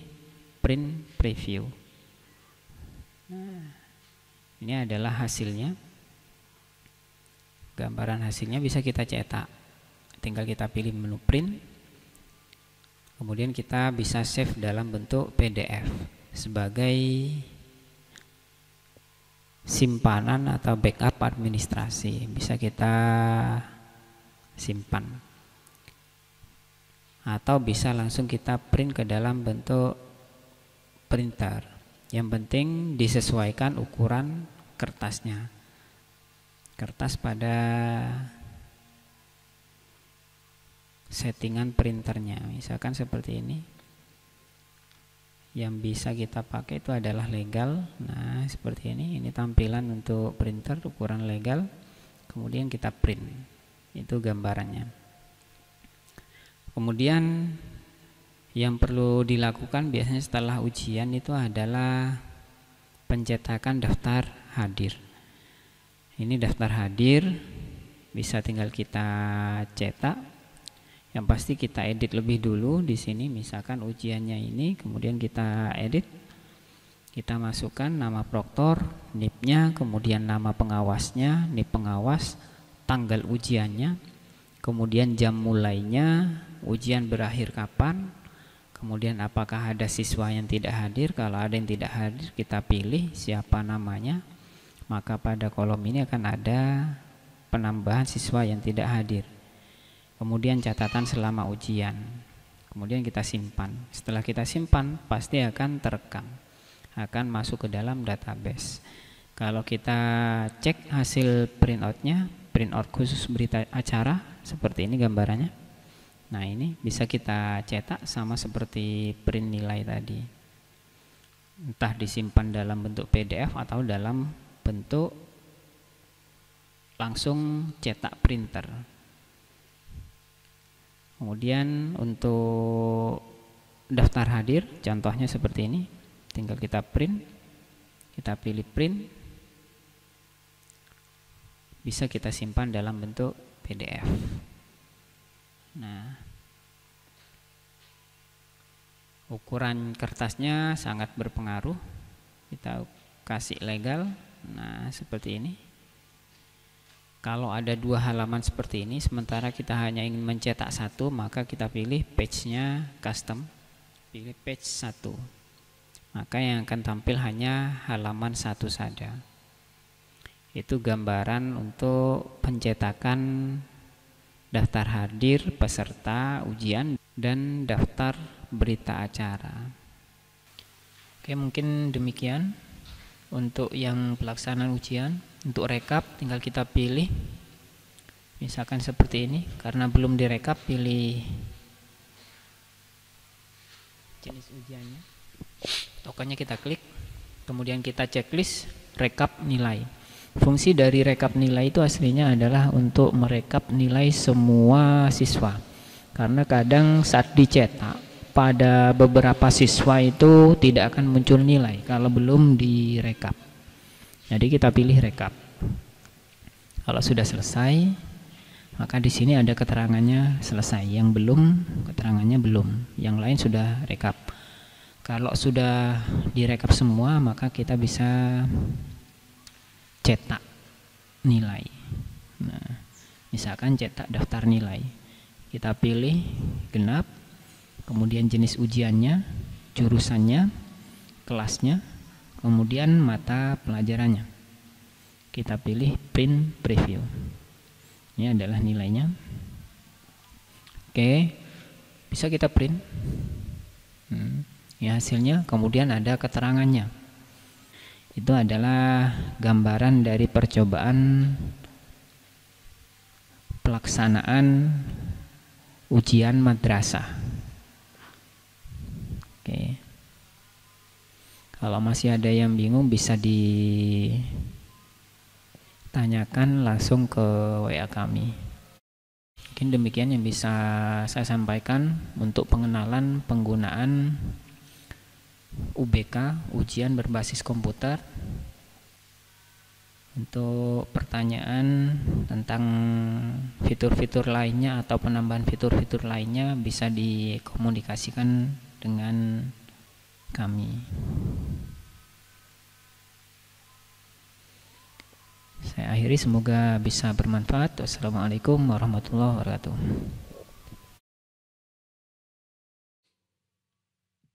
print preview. Nah, ini adalah hasilnya. Gambaran hasilnya bisa kita cetak. Tinggal kita pilih menu print. Kemudian kita bisa save dalam bentuk PDF sebagai simpanan atau backup administrasi. Bisa kita simpan. Atau bisa langsung kita print ke dalam bentuk printer. Yang penting disesuaikan ukuran kertasnya. Kertas pada settingan printernya. Misalkan seperti ini. Yang bisa kita pakai itu adalah legal. Nah, seperti ini. Ini tampilan untuk printer ukuran legal. Kemudian kita print. Itu gambarannya. Kemudian yang perlu dilakukan biasanya setelah ujian itu adalah pencetakan daftar hadir. Ini daftar hadir, bisa tinggal kita cetak. Yang pasti kita edit lebih dulu di sini. Misalkan ujiannya ini, kemudian kita edit, kita masukkan nama proktor, NIP-nya, kemudian nama pengawasnya, NIP pengawas, tanggal ujiannya, kemudian jam mulainya, ujian berakhir kapan. Kemudian apakah ada siswa yang tidak hadir? Kalau ada yang tidak hadir, kita pilih siapa namanya. Maka pada kolom ini akan ada penambahan siswa yang tidak hadir. Kemudian catatan selama ujian. Kemudian kita simpan. Setelah kita simpan, pasti akan terekam. Akan masuk ke dalam database. Kalau kita cek hasil printoutnya, printout khusus berita acara, seperti ini gambarannya. Nah, ini bisa kita cetak sama seperti print nilai tadi. Entah disimpan dalam bentuk PDF atau dalam bentuk langsung cetak printer. Kemudian untuk daftar hadir, contohnya seperti ini. Tinggal kita print. Kita pilih print. Bisa kita simpan dalam bentuk PDF. Nah, ukuran kertasnya sangat berpengaruh. Kita kasih legal. Nah, seperti ini. Kalau ada 2 halaman seperti ini, sementara kita hanya ingin mencetak 1, maka kita pilih page-nya custom. Pilih page 1. Maka yang akan tampil hanya halaman 1 saja. Itu gambaran untuk pencetakan daftar hadir peserta ujian dan daftar berita acara. Oke, mungkin demikian untuk yang pelaksanaan ujian. Untuk rekap tinggal kita pilih, misalkan seperti ini. Karena belum direkap, pilih jenis ujiannya, tokennya kita klik, kemudian kita checklist rekap nilai. Fungsi dari rekap nilai itu aslinya adalah untuk merekap nilai semua siswa. Karena kadang saat dicetak pada beberapa siswa itu tidak akan muncul nilai kalau belum direkap. Jadi kita pilih rekap. Kalau sudah selesai, maka di sini ada keterangannya selesai. Yang belum, keterangannya belum. Yang lain sudah rekap. Kalau sudah direkap semua, maka kita bisa cetak nilai. Nah, misalkan cetak daftar nilai. Kita pilih genap, kemudian jenis ujiannya, jurusannya, kelasnya, kemudian mata pelajarannya. Kita pilih print preview. Ini adalah nilainya. Oke, bisa kita print. Ya, hasilnya, kemudian ada keterangannya. Itu adalah gambaran dari percobaan pelaksanaan ujian madrasah. Oke. Kalau masih ada yang bingung bisa ditanyakan langsung ke WA kami. Mungkin demikian yang bisa saya sampaikan untuk pengenalan penggunaan UBK, ujian berbasis komputer. Untuk pertanyaan tentang fitur-fitur lainnya atau penambahan fitur-fitur lainnya bisa dikomunikasikan dengan kami. Saya akhiri, semoga bisa bermanfaat. Wassalamualaikum warahmatullahi wabarakatuh.